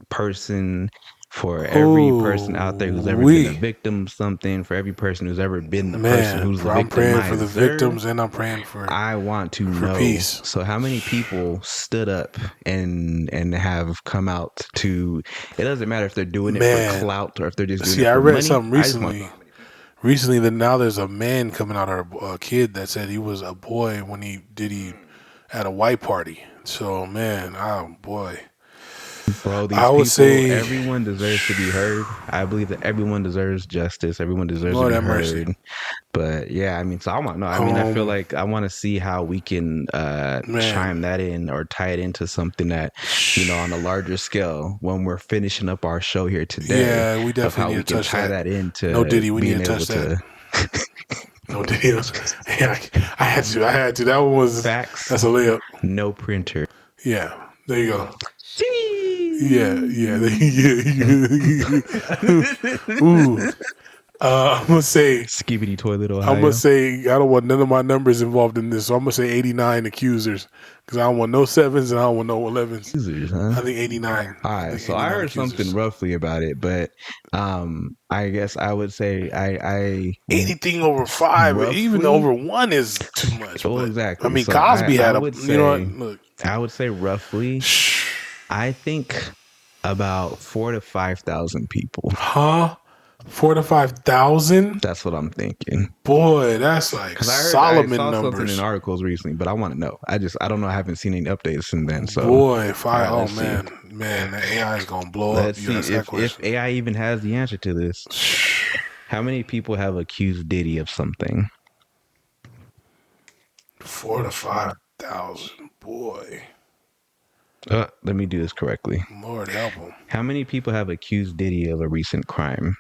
person, for every person out there who's Ooh ever been a wee. victim of something, for every person who's ever been the person Man, who's the I'm praying for the victimizer. victims and I'm praying for I want to know. peace. So how many people stood up and have come out to, it doesn't matter if they're doing it for Man, clout or if they're just doing see, it I for read money. something I just want to know recently. how many people. Recently, that now there's a man coming out, or a kid that said he was a boy when he did he at a white party. So man, oh boy, Bro, these I would people, say, everyone deserves to be heard. I believe that everyone deserves justice. Everyone deserves to Lord be have mercy. heard. But yeah, I mean, so I want to know. I mean, I feel Um, like I want to see how we can man, chime that in or tie it into something that, on a larger scale when we're finishing up our show here today, yeah, we of how definitely we need to can touch tie that. that No into Diddy, we need being to able touch that. to No Diddy, yeah, I had to. That one was facts, that's a layup. no printer. Yeah, there you go. Yeah, yeah, ooh. I'm gonna say Skibidi toilet, I'm gonna Ohio. say I don't want none of my numbers involved in this, so I'm gonna say 89 accusers because I don't want no sevens and I don't want no 11s. Users, huh? I think 89. All I right, think so I 89 heard something accusers. roughly about it, but I guess I would say I Anything over 5, even roughly. over 1 is too much. Well, But I exactly. mean, So Cosby I had a. would You know what? say Look, roughly. I think about 4 to 5 thousand people. huh? 4 to 5,000. That's what I'm thinking. Boy, that's like Because I Solomon saw something in numbers. articles recently, but I want to know. I don't know. I haven't seen any updates since then. So, all Boy, right, Oh let's see. man, the AI is gonna blow up. Let's You see ask that if question. AI even has the answer to this. How many people have accused Diddy of something? 4 to 5,000. Boy, Let me do this correctly. Lord help him. How many people have accused Diddy of a recent crime?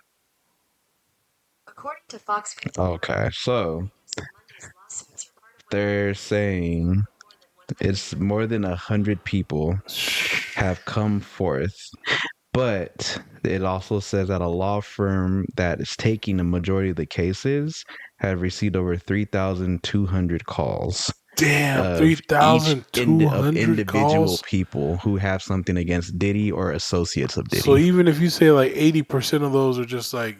According to Fox, Okay, so they're saying it's more than 100 people have come forth, but it also says that a law firm that is taking the majority of the cases have received over 3,200 calls Damn, of each of 3,200 individual calls. people who have something against Diddy or associates of So Diddy. even if you say like 80% of those are just like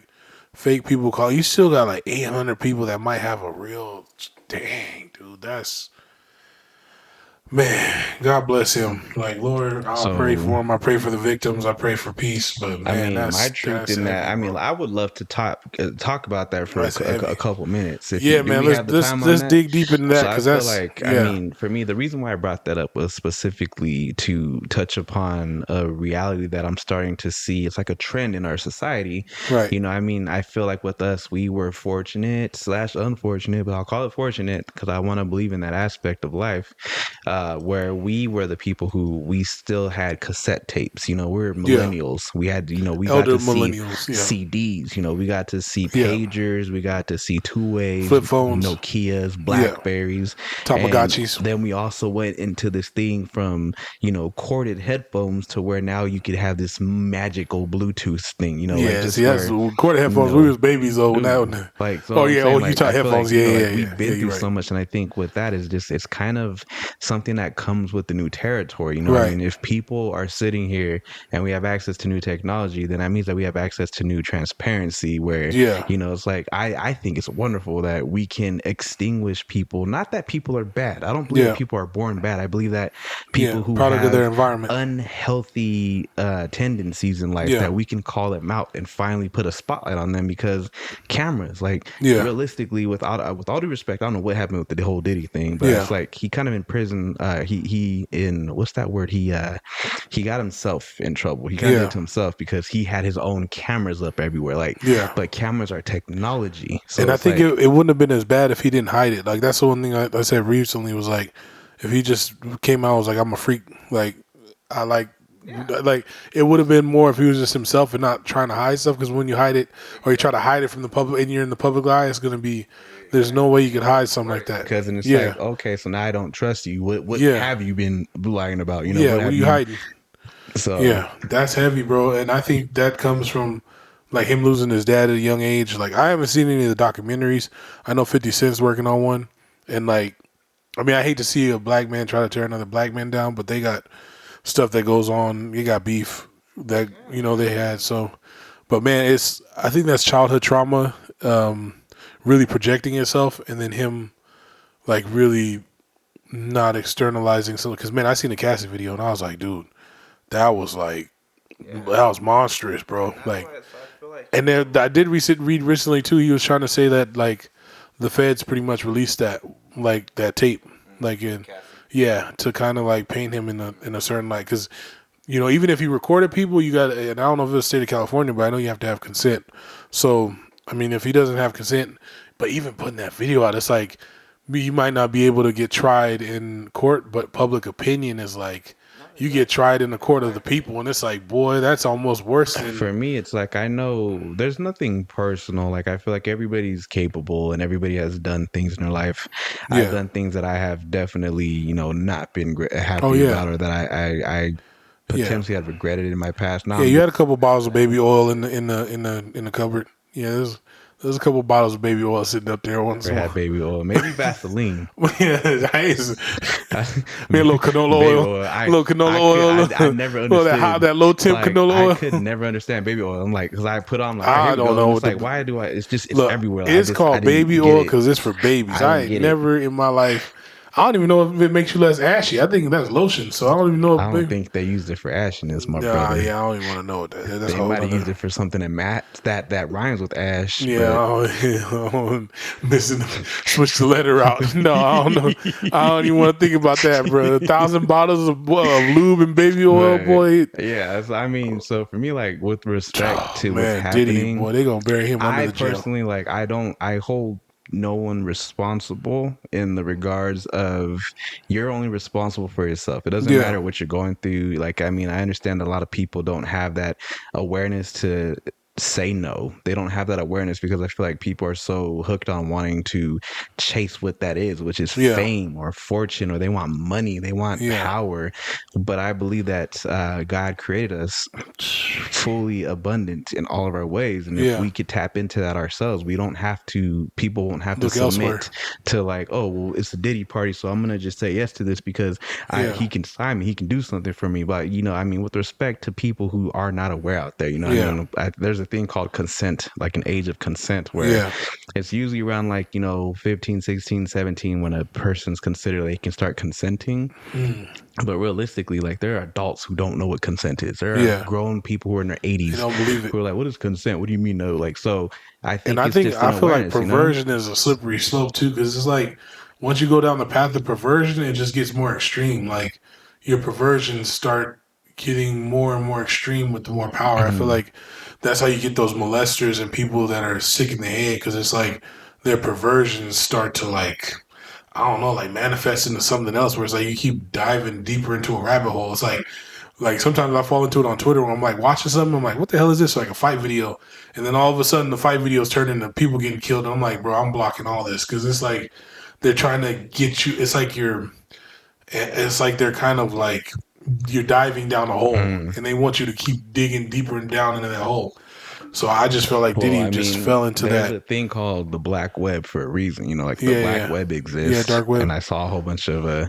fake people call, you still got like 800 people that might have a real. Dang, dude, that's. Man, God bless him. Like, Lord, I'll pray So for him. I pray for the victims. I pray for peace. But I man, mean, my truth that's in that. heavy, I mean, bro. I would love to talk about that for That's heavy. a couple minutes. If you Yeah, do, man. we have the time on Let's that. dig deep into that So I because feel that's like, I yeah, mean, for me, the reason why I brought that up was specifically to touch upon a reality that I'm starting to see. It's like a trend in our society. right. I mean, I feel like with us, we were fortunate / unfortunate, but I'll call it fortunate because I want to believe in that aspect of life, where we were the people who we still had cassette tapes. We're Yeah, millennials. We had, we got elder to see millennials. Yeah, CDs. We got to see yeah. pagers. We got to see two waves, Flip phones. Nokias, Yeah, Blackberries, and Tamagotchis. then we also went into this thing from corded headphones to where now you could have this magical Bluetooth thing. Like Yeah, see, just that's where quarter headphones. We was babies though. Now, dude. Like, so oh I'm yeah, saying, oh you like, talk I feel like, headphones. Yeah, yeah, like we've yeah, been yeah. through You're right. so much. And I think with that is just, it's kind of something that comes with the new territory. I Right. mean, if people are sitting here and we have access to new technology, then that means that we have access to new transparency where, Yeah, it's like, I think it's wonderful that we can extinguish people. Not that people are bad. I don't believe that yeah, people are born bad. I believe that yeah. people who Product of their have environment. unhealthy tendencies in life, Yeah, that we can call them out and finally put a spotlight on them, because cameras, like, yeah, realistically, with all due respect, I don't know what happened with the whole Diddy thing, but yeah, it's like he kind of in prison. He in, what's that word? He got himself in trouble. He kind of did yeah, it to himself because he had his own cameras up everywhere. Like, yeah. but cameras are technology, so And I it's think like, it wouldn't have been as bad if he didn't hide it. Like that's the one thing I said recently was like, if he just came out and was like, I'm a freak, like I like Like it would have been more if he was just himself and not trying to hide stuff. Because when you hide it, or you try to hide it from the public, and you're in the public eye, it's gonna be. There's no way you could hide something like that. Because then it's Yeah, like, okay, so now I don't trust you. What yeah, have you been lying about? You know, yeah. what What are have you you? hiding? So Yeah, that's heavy, bro. And I think that comes from like him losing his dad at a young age. Like I haven't seen any of the documentaries. I know 50 Cent's working on one, and like, I mean, I hate to see a black man try to tear another black man down, but they got stuff that goes on. You got beef that they had. So, but man, I think that's childhood trauma, really projecting itself, and then him like really not externalizing something. Because man, I seen the Cassie video and I was like, dude, that was like that was monstrous, bro. Like, and then I did read recently too. He was trying to say that like the feds pretty much released that tape, like yeah, to kind of like paint him in a certain light. Because even if he recorded people, you got, and I don't know if it's the state of California, but I know you have to have consent. So I mean, if he doesn't have consent, but even putting that video out, it's like you might not be able to get tried in court, but public opinion is like you get tried in the court of the people, and it's like, boy, that's almost worse than. for me, it's like I know there's nothing personal. Like I feel like everybody's capable and everybody has done things in their life. I've done things that I have definitely, not been happy about, or that I potentially had regretted in my past. Now, you had a couple bottles of baby oil in the cupboard. Yeah, there's a couple bottles of baby oil sitting up there once in a had while. baby oil, maybe Vaseline. Yeah, maybe a little canola Baby oil, a little canola oil. I never understood that low temp canola oil. I could never understand baby oil. I'm like, because I put on like, I don't know. It's like, why do I? It's just Look, everywhere. It's called baby oil because it's for babies. I ain't never in my life. I don't even know if it makes you less ashy. I think that's lotion. So I don't even know. If I don't think they used it for ashiness, my brother. Yeah, I don't even want to know what that is. That's they might have used it for something that rhymes with ash. Yeah, missing. Switch the letter out. No, I don't know. I don't even want to think about that, bro. 1,000 bottles of lube and baby oil, boy. Yeah, I mean, so for me, like with respect to what's Diddy, happening, boy, they gonna bury him under the jail. I personally, like, I hold no one responsible in the regards of you're only responsible for yourself. It doesn't matter what you're going through. Like, I mean, I understand a lot of people don't have that awareness to say no. They don't have that awareness because I feel like people are so hooked on wanting to chase what that is, which is fame or fortune, or they want money, they want power. But I believe that God created us fully abundant in all of our ways, and if we could tap into that ourselves, we don't have to. People won't have to submit to like, oh, well, it's a Diddy party, so I'm gonna just say yes to this because he can sign me, he can do something for me. But I mean, with respect to people who are not aware out there, I mean, there's a thing called consent, like an age of consent, where it's usually around like 15, 16, 17 when a person's considered they can start consenting. But realistically, like, there are adults who don't know what consent is. There are grown people who are in their 80s they don't believe it, who are like, what is consent? What do you mean no? Like, so I think I feel like perversion is a slippery slope too, because it's like once you go down the path of perversion, it just gets more extreme. Like your perversions start getting more and more extreme with the more power. I feel like that's how you get those molesters and people that are sick in the head, because it's like their perversions start to like, I don't know, like manifest into something else where it's like you keep diving deeper into a rabbit hole. It's like sometimes I fall into it on Twitter when I'm like watching something, I'm like, what the hell is this? Like a fight video. And then all of a sudden the fight videos turn into people getting killed. And I'm like, bro, I'm blocking all this, because it's like they're trying to get you. It's like they're kind of like you're diving down a hole, and they want you to keep digging deeper and down into that hole. So I just felt like Diddy just fell into that. There's a thing called the black web for a reason, like the black web exists. Yeah, dark web. And I saw a whole bunch of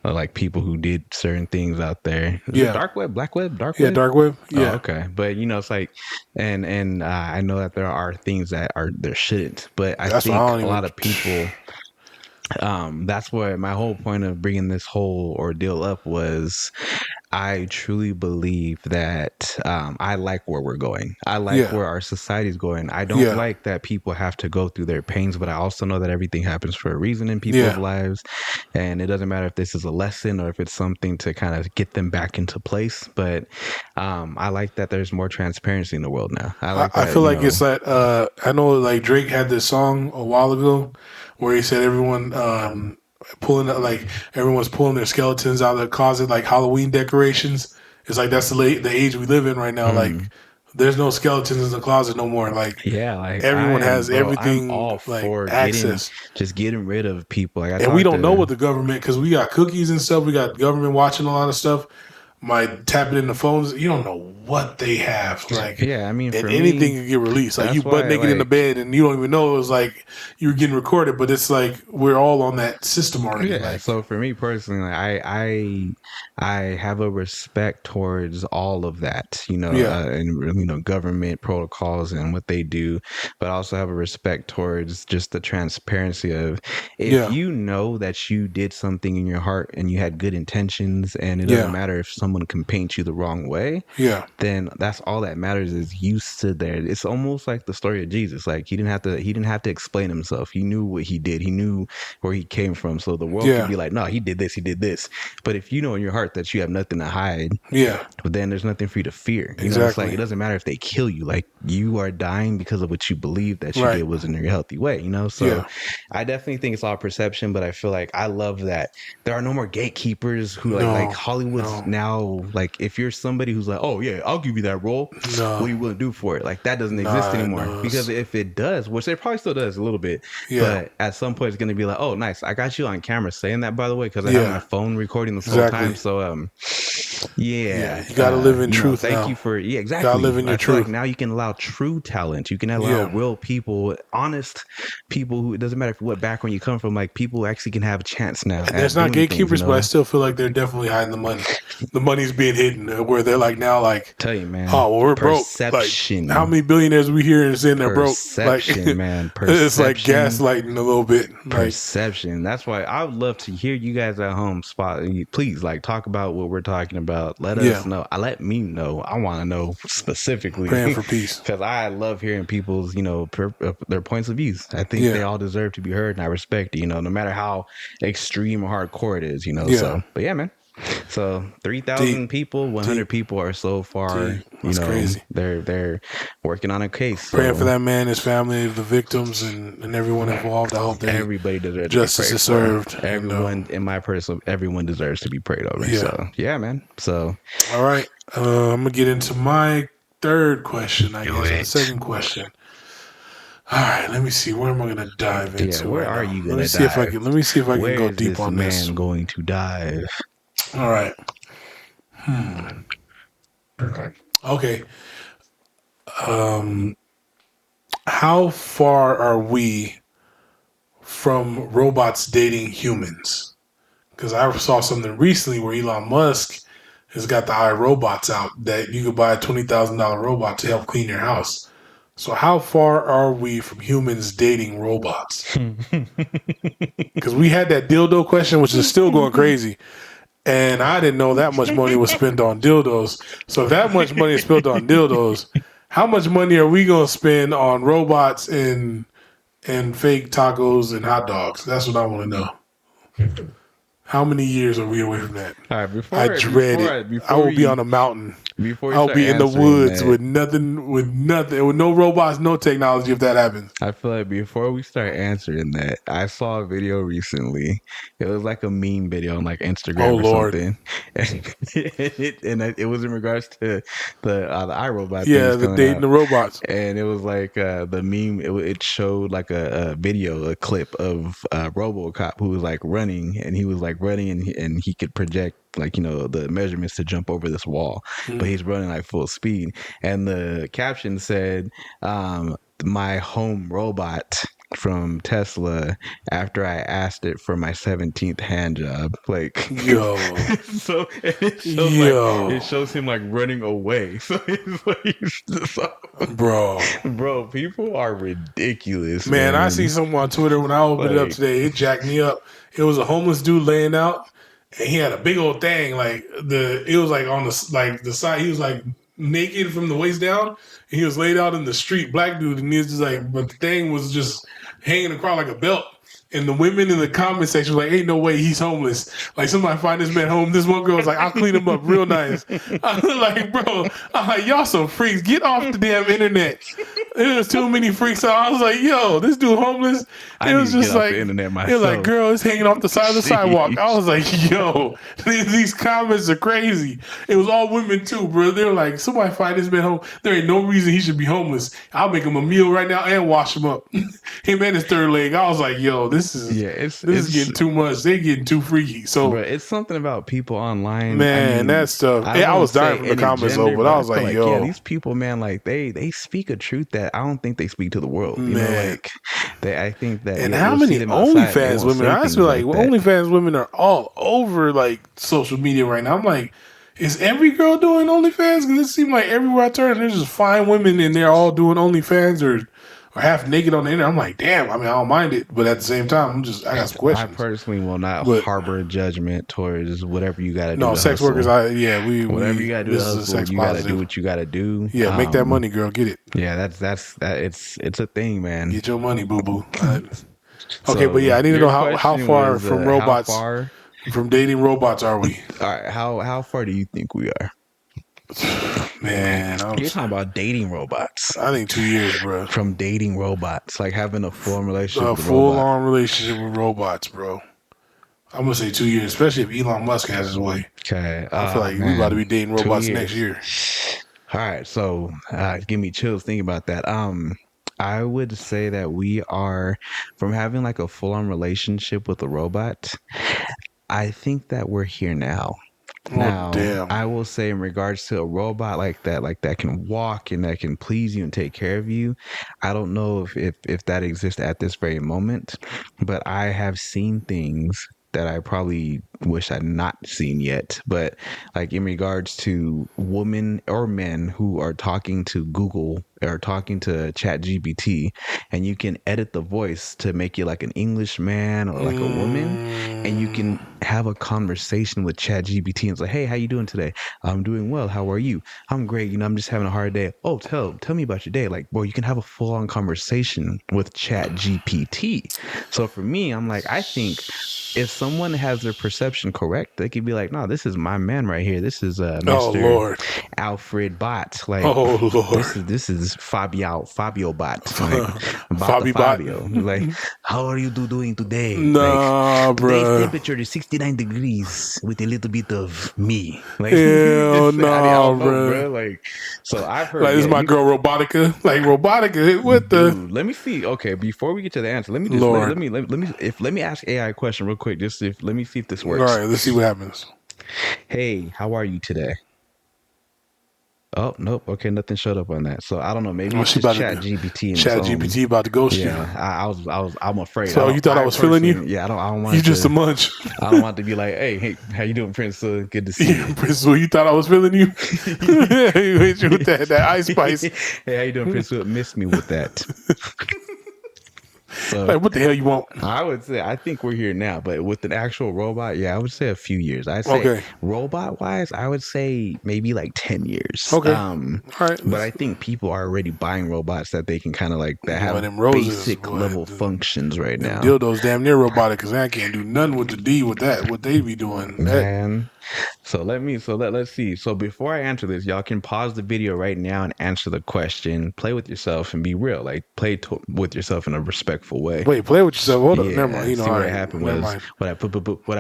like people who did certain things out there. Dark web, black web, dark web. Yeah, dark web. Yeah, okay. But it's like, and I know that there are things that there shouldn't. But I think a lot of people. That's where my whole point of bringing this whole ordeal up was. I truly believe that I like where we're going. I like where our society is going. I don't like that people have to go through their pains, but I also know that everything happens for a reason in people's lives. And it doesn't matter if this is a lesson or if it's something to kind of get them back into place. But I like that there's more transparency in the world now. I feel like it's that, I know like Drake had this song a while ago where he said everyone's pulling their skeletons out of the closet like Halloween decorations, It's like that's the age we live in right now. Like, there's no skeletons in the closet no more. Like, Yeah, like everyone has I'm everything, all like, for access. getting rid of people. Like I And we talked don't know to, what the government, because we got cookies and stuff. We got government watching a lot of stuff. Might tap it in the phones. You don't know what they have. Like, yeah, I mean, and for anything me, can get released. Like, you that's butt why, naked in the like, bed and you don't even know it was like you were getting recorded. But it's like we're all on that system already. yeah. Like, So for me personally, like, I have a respect towards all of that, yeah, and government protocols and what they do, but I also have a respect towards just the transparency of if yeah, you know that you did something in your heart and you had good intentions, and it doesn't yeah, matter if someone can paint you the wrong way, yeah, then that's all that matters is you stood there. It's almost like the story of Jesus. Like he didn't have to explain himself. He knew what he did. He knew where he came from. So the world could yeah, be like, no, he did this, he did this. But if you know in your heart that you have nothing to hide, yeah. but then there's nothing for you to fear. It's like Exactly. it doesn't matter if they kill you. Like you are dying because of what you believe that you did Right. was in a healthy way. So Yeah. I definitely think it's all perception, but I feel like I love that there are no more gatekeepers who like No. Hollywood's No. now like if you're somebody who's like, oh yeah, I'll give you that role. What No. are you willing to do for it? Like that doesn't exist Nah. anymore No. because if it does, which it probably still does a little bit, Yeah. but at some point it's going to be like, oh nice, I got you on camera saying that by the way because I have my Yeah. phone recording this whole time. Exactly. So Yeah. yeah, You got to live in truth thank now. you for Got to exactly. live in your I feel like truth. now you can allow true talent. You can allow Yeah. real people, honest people who it doesn't matter what background you come from. Like people actually can have a chance now And at there's not doing things. gatekeepers, but I still feel like they're definitely hiding the money. The money's being hidden, where they're like now, like, Tell you, man. oh, well, we're broke. Like, Perception. how many billionaires we hear and saying they're broke? Like, Perception, man. it's like Perception. gaslighting a little bit. Like, Perception. That's why I would love to hear you guys at home please like talk about what we're talking about. Let us yeah, know. Let me know. I want to know specifically praying for peace. because I love hearing people's their points of views. I think they Yeah, all deserve to be heard, and I respect it. No matter how extreme or hardcore it is. yeah. So but yeah, man. So Deep, 3,000 people, 100 deep, people are so far. deep. That's crazy. They're working on a case. Praying So for that man, his family, the victims, and everyone involved. I hope they everybody deserves justice to be is prayed served. for. Everyone, in my personal, everyone deserves to be prayed over. Yeah. So yeah, man. So All right, I'm gonna get into my third question. I guess or the second question. All right, let me see. Where am I gonna dive into? yeah, where right are now? you Let gonna me see if I dive? can. Let me see if I can Where go is deep this on man this. going to dive? All right. Okay. How far are we from robots dating humans? Because I saw something recently where Elon Musk has got the iRobots out that you could buy a $20,000 robot to help clean your house. So how far are we from humans dating robots? Because we had that dildo question, which is still going crazy. And I didn't know that much money was spent on dildos. So if that much money is spent on dildos, how much money are we going to spend on robots and fake tacos and hot dogs? That's what I want to know. How many years are we away from that? All right, I dread it. I will be on a mountain. before you I'll start be in the answering woods that, with nothing, with no robots, no technology. If that happens, I feel like before we start answering that, I saw a video recently. It was like a meme video on like Instagram oh or Lord, something, it was in regards to the iRobot yeah, things the coming dating out. the robots. And it was like the meme. It showed like a video, a clip of RoboCop who was like running, and he was like running, and he could project like the measurements to jump over this wall, but he's running like full speed. And the caption said, "My home robot." From Tesla after I asked it for my 17th hand job. Like Yo, so it shows yo, it shows him like running away. So it's like bro. bro, people are ridiculous, Man, I man. see something on Twitter when I opened it up Like, today. It jacked me up. It was a homeless dude laying out, and he had a big old thing. Like it was like on the side. He was like naked from the waist down, and he was laid out in the street. Black dude, and he was just like, but the thing was just hanging across like a belt. And the women in the comment section were like, ain't no way he's homeless. Like, somebody find this man home. This one girl was like, I'll clean him up real nice. I was like, bro, I'm like, y'all some freaks. Get off the damn internet. There's too many freaks out. I was like, yo, this dude homeless. I need to get off the internet myself. It was like, girl, it's hanging off the side of the sidewalk. I was like, yo, these comments are crazy. It was all women too, bro. They were like, somebody find this man home. There ain't no reason he should be homeless. I'll make him a meal right now and wash him up. Him and his third leg. I was like, yo, this is getting too much. They getting too freaky. So, bro, it's something about people online. Man, I mean, that stuff. I was dying from the comments over, but I was like, yo, yeah, these people, man, like they speak a truth that I don't think they speak to the world. You know, like I think that. And how many OnlyFans women? I feel like OnlyFans women are all over like social media right now. I'm like, is every girl doing OnlyFans? Because it seems like everywhere I turn, there's just fine women and they're all doing OnlyFans or half naked on the internet. I'm like, damn. I mean, I don't mind it, but at the same time, I got some questions. I personally will not harbor judgment towards whatever you got to do. No, sex workers. Whatever you got to do, you got to do what you got to do. Yeah, make that money, girl. Get it. Yeah, that's it's a thing, man. Get your money, boo boo. Okay, but yeah, I need to know how far from robots, from dating robots, are we? All right, how far do you think we are? Man, you're talking about dating robots. I think 2 years, bro. From dating robots, like having a full relationship. A full-on relationship with robots, bro. I'm gonna say 2 years, especially if Elon Musk has his way. Okay, I feel like we about to be dating robots next year. All right, so give me chills thinking about that. I would say that we are from having like a full-on relationship with a robot. I think that we're here now. Now, damn. I will say in regards to a robot like that can walk and that can please you and take care of you, I don't know if that exists at this very moment, but I have seen things that I probably wish I'd not seen yet. But like in regards to women or men who are talking to Google or talking to ChatGPT, and you can edit the voice to make you like an English man or like a woman, and you can have a conversation with ChatGPT and say, hey, how you doing today? I'm doing well. How are you? I'm great. You know, I'm just having a hard day. Oh, tell me about your day. Like, boy, you can have a full-on conversation with ChatGPT. So for me, I'm like, I think if someone has their perception correct, they could be like, no, this is my man right here. This is Mr. Alfred Bot. Like, this is Fabio Bot. Like, Fabio. Like, how are you doing today? Nah, like, bro. Today's temperature is 69 degrees with a little bit of me. Like, hell no, bro. Like, so I've heard. Like, this is my girl Robotica. Like, Robotica, what dude, let me see. Okay, before we get to the answer, let me just let me ask AI a question real quick. Just let me see if this works. All right, let's see what happens. Hey, how are you today? Oh, nope. Okay, nothing showed up on that. So I don't know. Maybe it's just ChatGPT. ChatGPT about to ghost you. Yeah, I'm afraid. So you thought I was feeling you? Yeah, I don't want you just a munch. I don't want to be like, hey, how you doing, Prince Sua? Good to see you. Prince Sua, you thought I was feeling you? You hit you with that ice spice. Hey, how you doing, Prince Sua? Miss me with that. So, like, what the hell you want? I would say, I think we're here now, but with an actual robot, yeah, I would say a few years. I'd say robot wise, I would say maybe like 10 years. Okay. All right. But I think people are already buying robots that they can kind of like that have basic level functions right now. Dildos damn near robotic because I can't do nothing with the D with that. What they be doing, man. So let's see. So before I answer this, y'all can pause the video right now and answer the question. Play with yourself and be real. Like with yourself in a respectful way. Wait, play with yourself. Hold up. Never mind. You know what happened was what I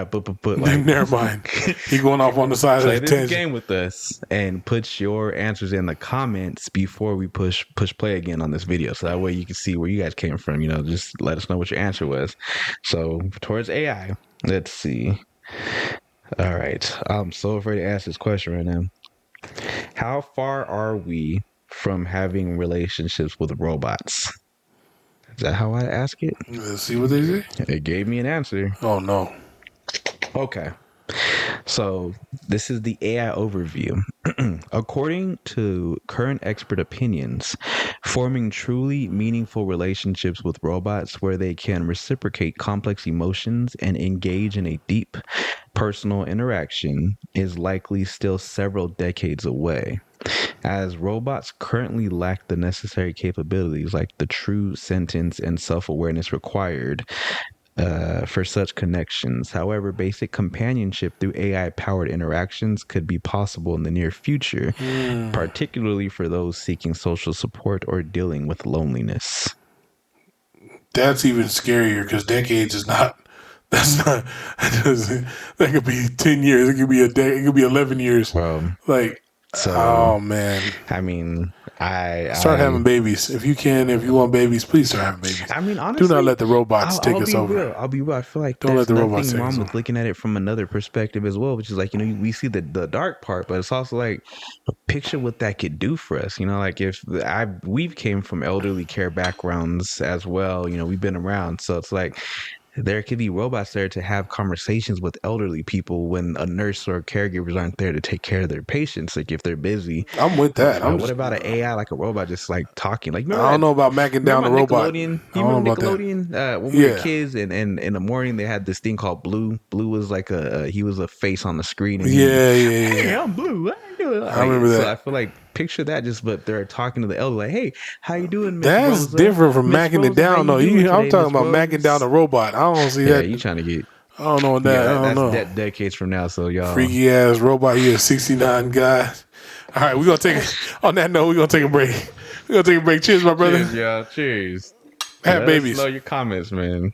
put. Like, never mind. He going off on the side of the tangent. Play this game with us and put your answers in the comments before we push play again on this video. So that way you can see where you guys came from. You know, just let us know what your answer was. So towards AI, let's see. All right. I'm so afraid to ask this question right now. How far are we from having relationships with robots? Is that how I ask it? Let's see what they say. It gave me an answer. Oh, no. Okay. So this is the AI overview. According to current expert opinions, forming truly meaningful relationships with robots where they can reciprocate complex emotions and engage in a deep personal interaction is likely still several decades away, as robots currently lack the necessary capabilities like the true sentience and self-awareness required for such connections. However, basic companionship through AI-powered interactions could be possible in the near future, particularly for those seeking social support or dealing with loneliness. That's even scarier because decades is not. That's not. That could be 10 years. It could be a day. It could be 11 years. Like, So, oh man. I mean, Start having babies if you can. If you want babies, please start having babies. I mean, honestly, do not let the robots take us over. Real. I'll be real. I feel like Don't let there's the robots nothing take us wrong over. with looking at it from another perspective as well, which is like, you know, we see the dark part, but it's also like picture what that could do for us. You know, like if we've came from elderly care backgrounds as well. You know, we've been around, so it's like there could be robots there to have conversations with elderly people when a nurse or caregivers aren't there to take care of their patients. Like if they're busy, I'm with that. what about an AI like a robot just like talking? Like I don't know about macking down the robot. Nickelodeon? You remember Nickelodeon? When we were kids, and in the morning they had this thing called Blue. Blue was like he was a face on the screen. And hey, I'm Blue. I remember that. So I feel like picture that but they're talking to the elder like, hey, how you doing, Miss That's Rosa? different from Miss macking Rosa, it down though. I'm talking about macking down the robot. I don't see that. You trying to get? I don't know that. I don't know. That's decades from now. So y'all, freaky ass robot. He a 69 guy. All right, we're gonna take. On that note, we're gonna take a break. We're gonna take a break. Cheers, my brother. Cheers, y'all. Cheers. Have babies. Let us know your comments, man.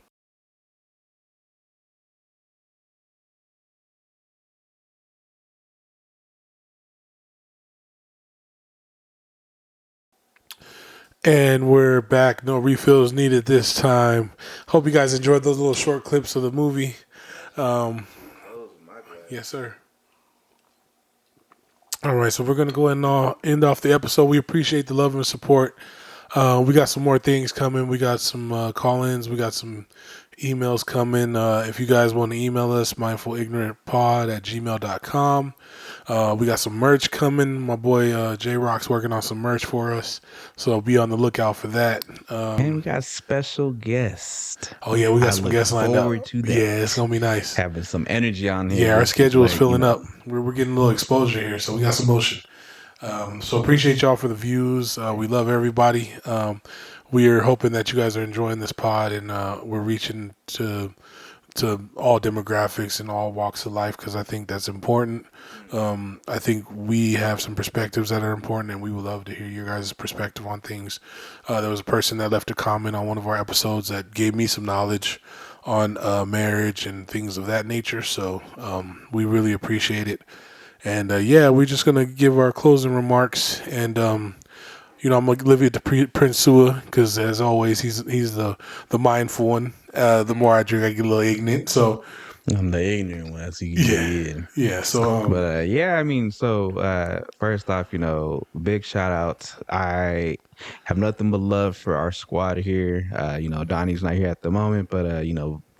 And we're back. No refills needed this time. Hope you guys enjoyed those little short clips of the movie. Yes, sir. All right, so we're going to go ahead and end off the episode. We appreciate the love and support. We got some more things coming. We got some call-ins. We got some emails coming. If you guys want to email us, mindfulignorantpod@gmail.com. We got some merch coming. My boy J-Rock's working on some merch for us, so be on the lookout for that. And we got special guests. Oh yeah, we got some guests lined up. To that. Yeah, it's gonna be nice. Having some energy on here. Yeah, our schedule is filling up. We're getting a little exposure here, so we got some motion. So appreciate y'all for the views. We love everybody. We are hoping that you guys are enjoying this pod, and we're reaching to all demographics and all walks of life, because I think that's important. I think we have some perspectives that are important, and we would love to hear your guys' perspective on things. There was a person that left a comment on one of our episodes that gave me some knowledge on marriage and things of that nature, so we really appreciate it. And we're just going to give our closing remarks, and I'm going to leave it to Prince Sua, because as always, he's the mindful one. The more I drink, I get a little ignorant. So I'm the ignorant one, so you can get in. Yeah. So, but I mean, so first off, big shout out. I have nothing but love for our squad here. Donnie's not here at the moment, but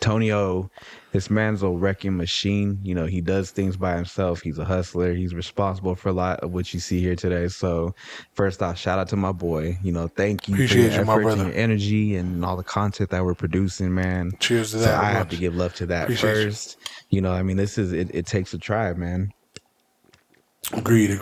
Tonio, this man's a wrecking machine. He does things by himself. He's a hustler. He's responsible for a lot of what you see here today. So first off, shout out to my boy. Thank you for your efforts and your energy and all the content that we're producing, man. Cheers to that. So I have to give love to that first. This is it takes a tribe, man. Agreed. I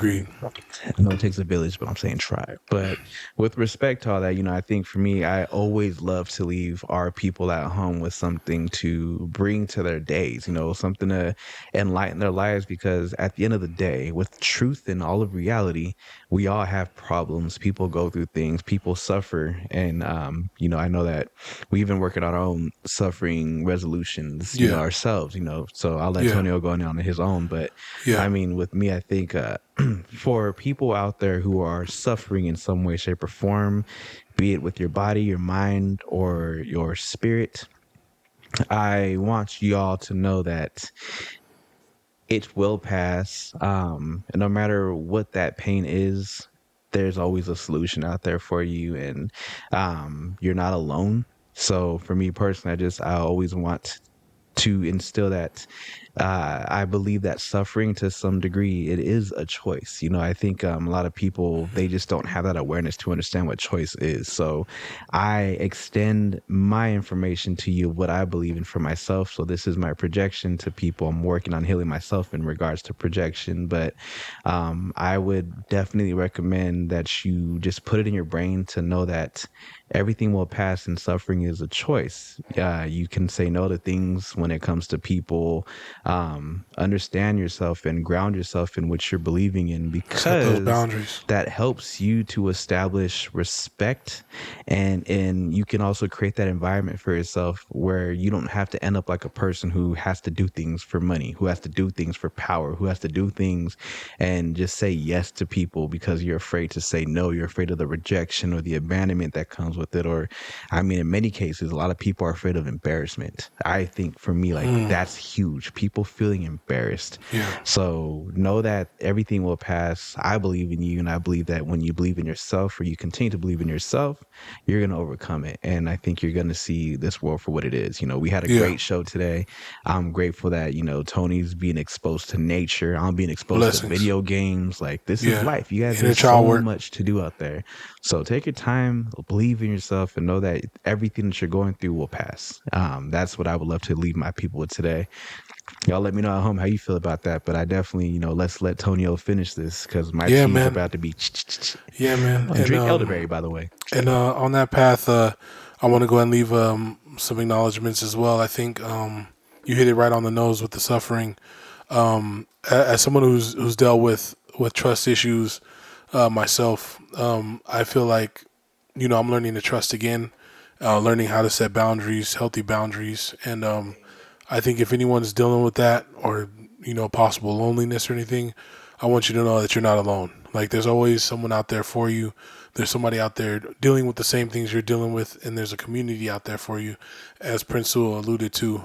know it takes a village, but I'm saying try. But with respect to all that, I think for me, I always love to leave our people at home with something to bring to their days, something to enlighten their lives, because at the end of the day, with truth and all of reality, we all have problems. People go through things, people suffer. And, I know that we've been working on our own suffering resolutions, ourselves, so I'll let Tonio go on his own. But I mean, with me, I think for people out there who are suffering in some way, shape, or form, be it with your body, your mind, or your spirit, I want y'all to know that it will pass. And no matter what that pain is, there's always a solution out there for you, and you're not alone. So for me personally, I always want to instill that. I believe that suffering, to some degree, it is a choice. You know, I think a lot of people, they just don't have that awareness to understand what choice is. So I extend my information to you, what I believe in for myself. So this is my projection to people. I'm working on healing myself in regards to projection, but I would definitely recommend that you just put it in your brain to know that everything will pass and suffering is a choice. You can say no to things when it comes to people. Understand yourself and ground yourself in what you're believing in, Set those because boundaries. that helps you to establish respect, and you can also create that environment for yourself where you don't have to end up like a person who has to do things for money, who has to do things for power, who has to do things and just say yes to people because you're afraid to say no. You're afraid of the rejection or the abandonment that comes with it. Or, I mean, in many cases, a lot of people are afraid of embarrassment. I think for me, like, that's huge. People feeling embarrassed. Yeah. So know that everything will pass. I believe in you, and I believe that when you believe in yourself, or you continue to believe in yourself, you're going to overcome it. And I think you're going to see this world for what it is. You know, we had a Yeah. great show today. I'm grateful that, you know, Tony's being exposed to nature. I'm being exposed to Blessings. video games. Like, this is Yeah. life. You guys, Inner there's child so work. much to do out there. So take your time, believe in yourself, and know that everything that you're going through will pass. That's what I would love to leave my people with today. Y'all let me know at home how you feel about that. But I definitely, you know, let's let Tonio finish this because my Yeah, tea's man. about to be. Yeah, man. Oh, drink elderberry, by the way. And on that path, I want to go and leave some acknowledgments as well. I think you hit it right on the nose with the suffering. As someone who's dealt with trust issues myself, I feel like, you know, I'm learning to trust again, learning how to set boundaries, healthy boundaries, and I think if anyone's dealing with that, or, you know, possible loneliness or anything, I want you to know that you're not alone. Like, there's always someone out there for you. There's somebody out there dealing with the same things you're dealing with, and there's a community out there for you, as Prince Sua alluded to.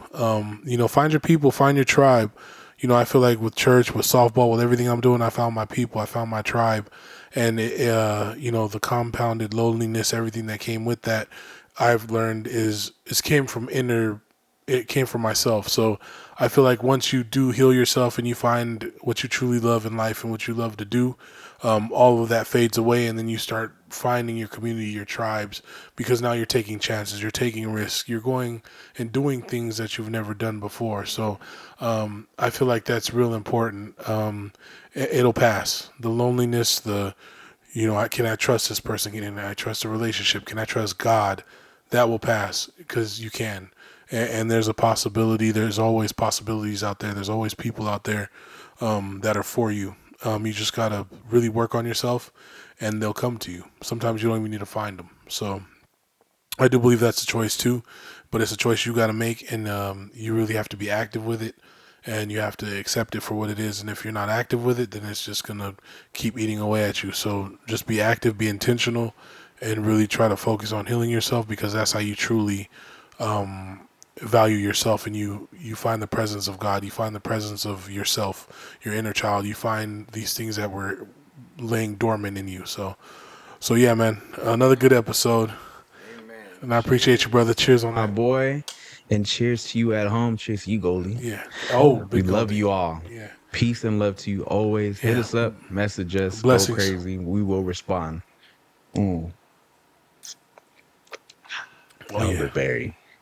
You know, find your people, find your tribe. You know, I feel like with church, with softball, with everything I'm doing, I found my people, I found my tribe, and you know, the compounded loneliness, everything that came with that, I've learned is came from inner. It came from myself. So I feel like once you do heal yourself and you find what you truly love in life and what you love to do, all of that fades away, and then you start finding your community, your tribes, because now you're taking chances, you're taking risks, you're going and doing things that you've never done before. So I feel like that's real important. It'll pass. The loneliness, you know, can I trust this person? Can I trust a relationship? Can I trust God? That will pass, because you can. And there's a possibility. There's always possibilities out there. There's always people out there that are for you. You just got to really work on yourself, and they'll come to you. Sometimes you don't even need to find them. So I do believe that's a choice too, but it's a choice you got to make, and you really have to be active with it, and you have to accept it for what it is. And if you're not active with it, then it's just going to keep eating away at you. So just be active, be intentional, and really try to focus on healing yourself, because that's how you truly value yourself, and you find the presence of God, you find the presence of yourself, your inner child, you find these things that were laying dormant in you. So yeah, man, another good episode. And I appreciate you, brother. Cheers on My that. boy, and cheers to you at home. Cheers to you, Goldie. Yeah. Oh, We big love Goldie. you all. Yeah. Peace and love to you always. Hit Yeah. us up, message us, go Blessings. crazy. We will respond. Oh, yeah. Elderberry.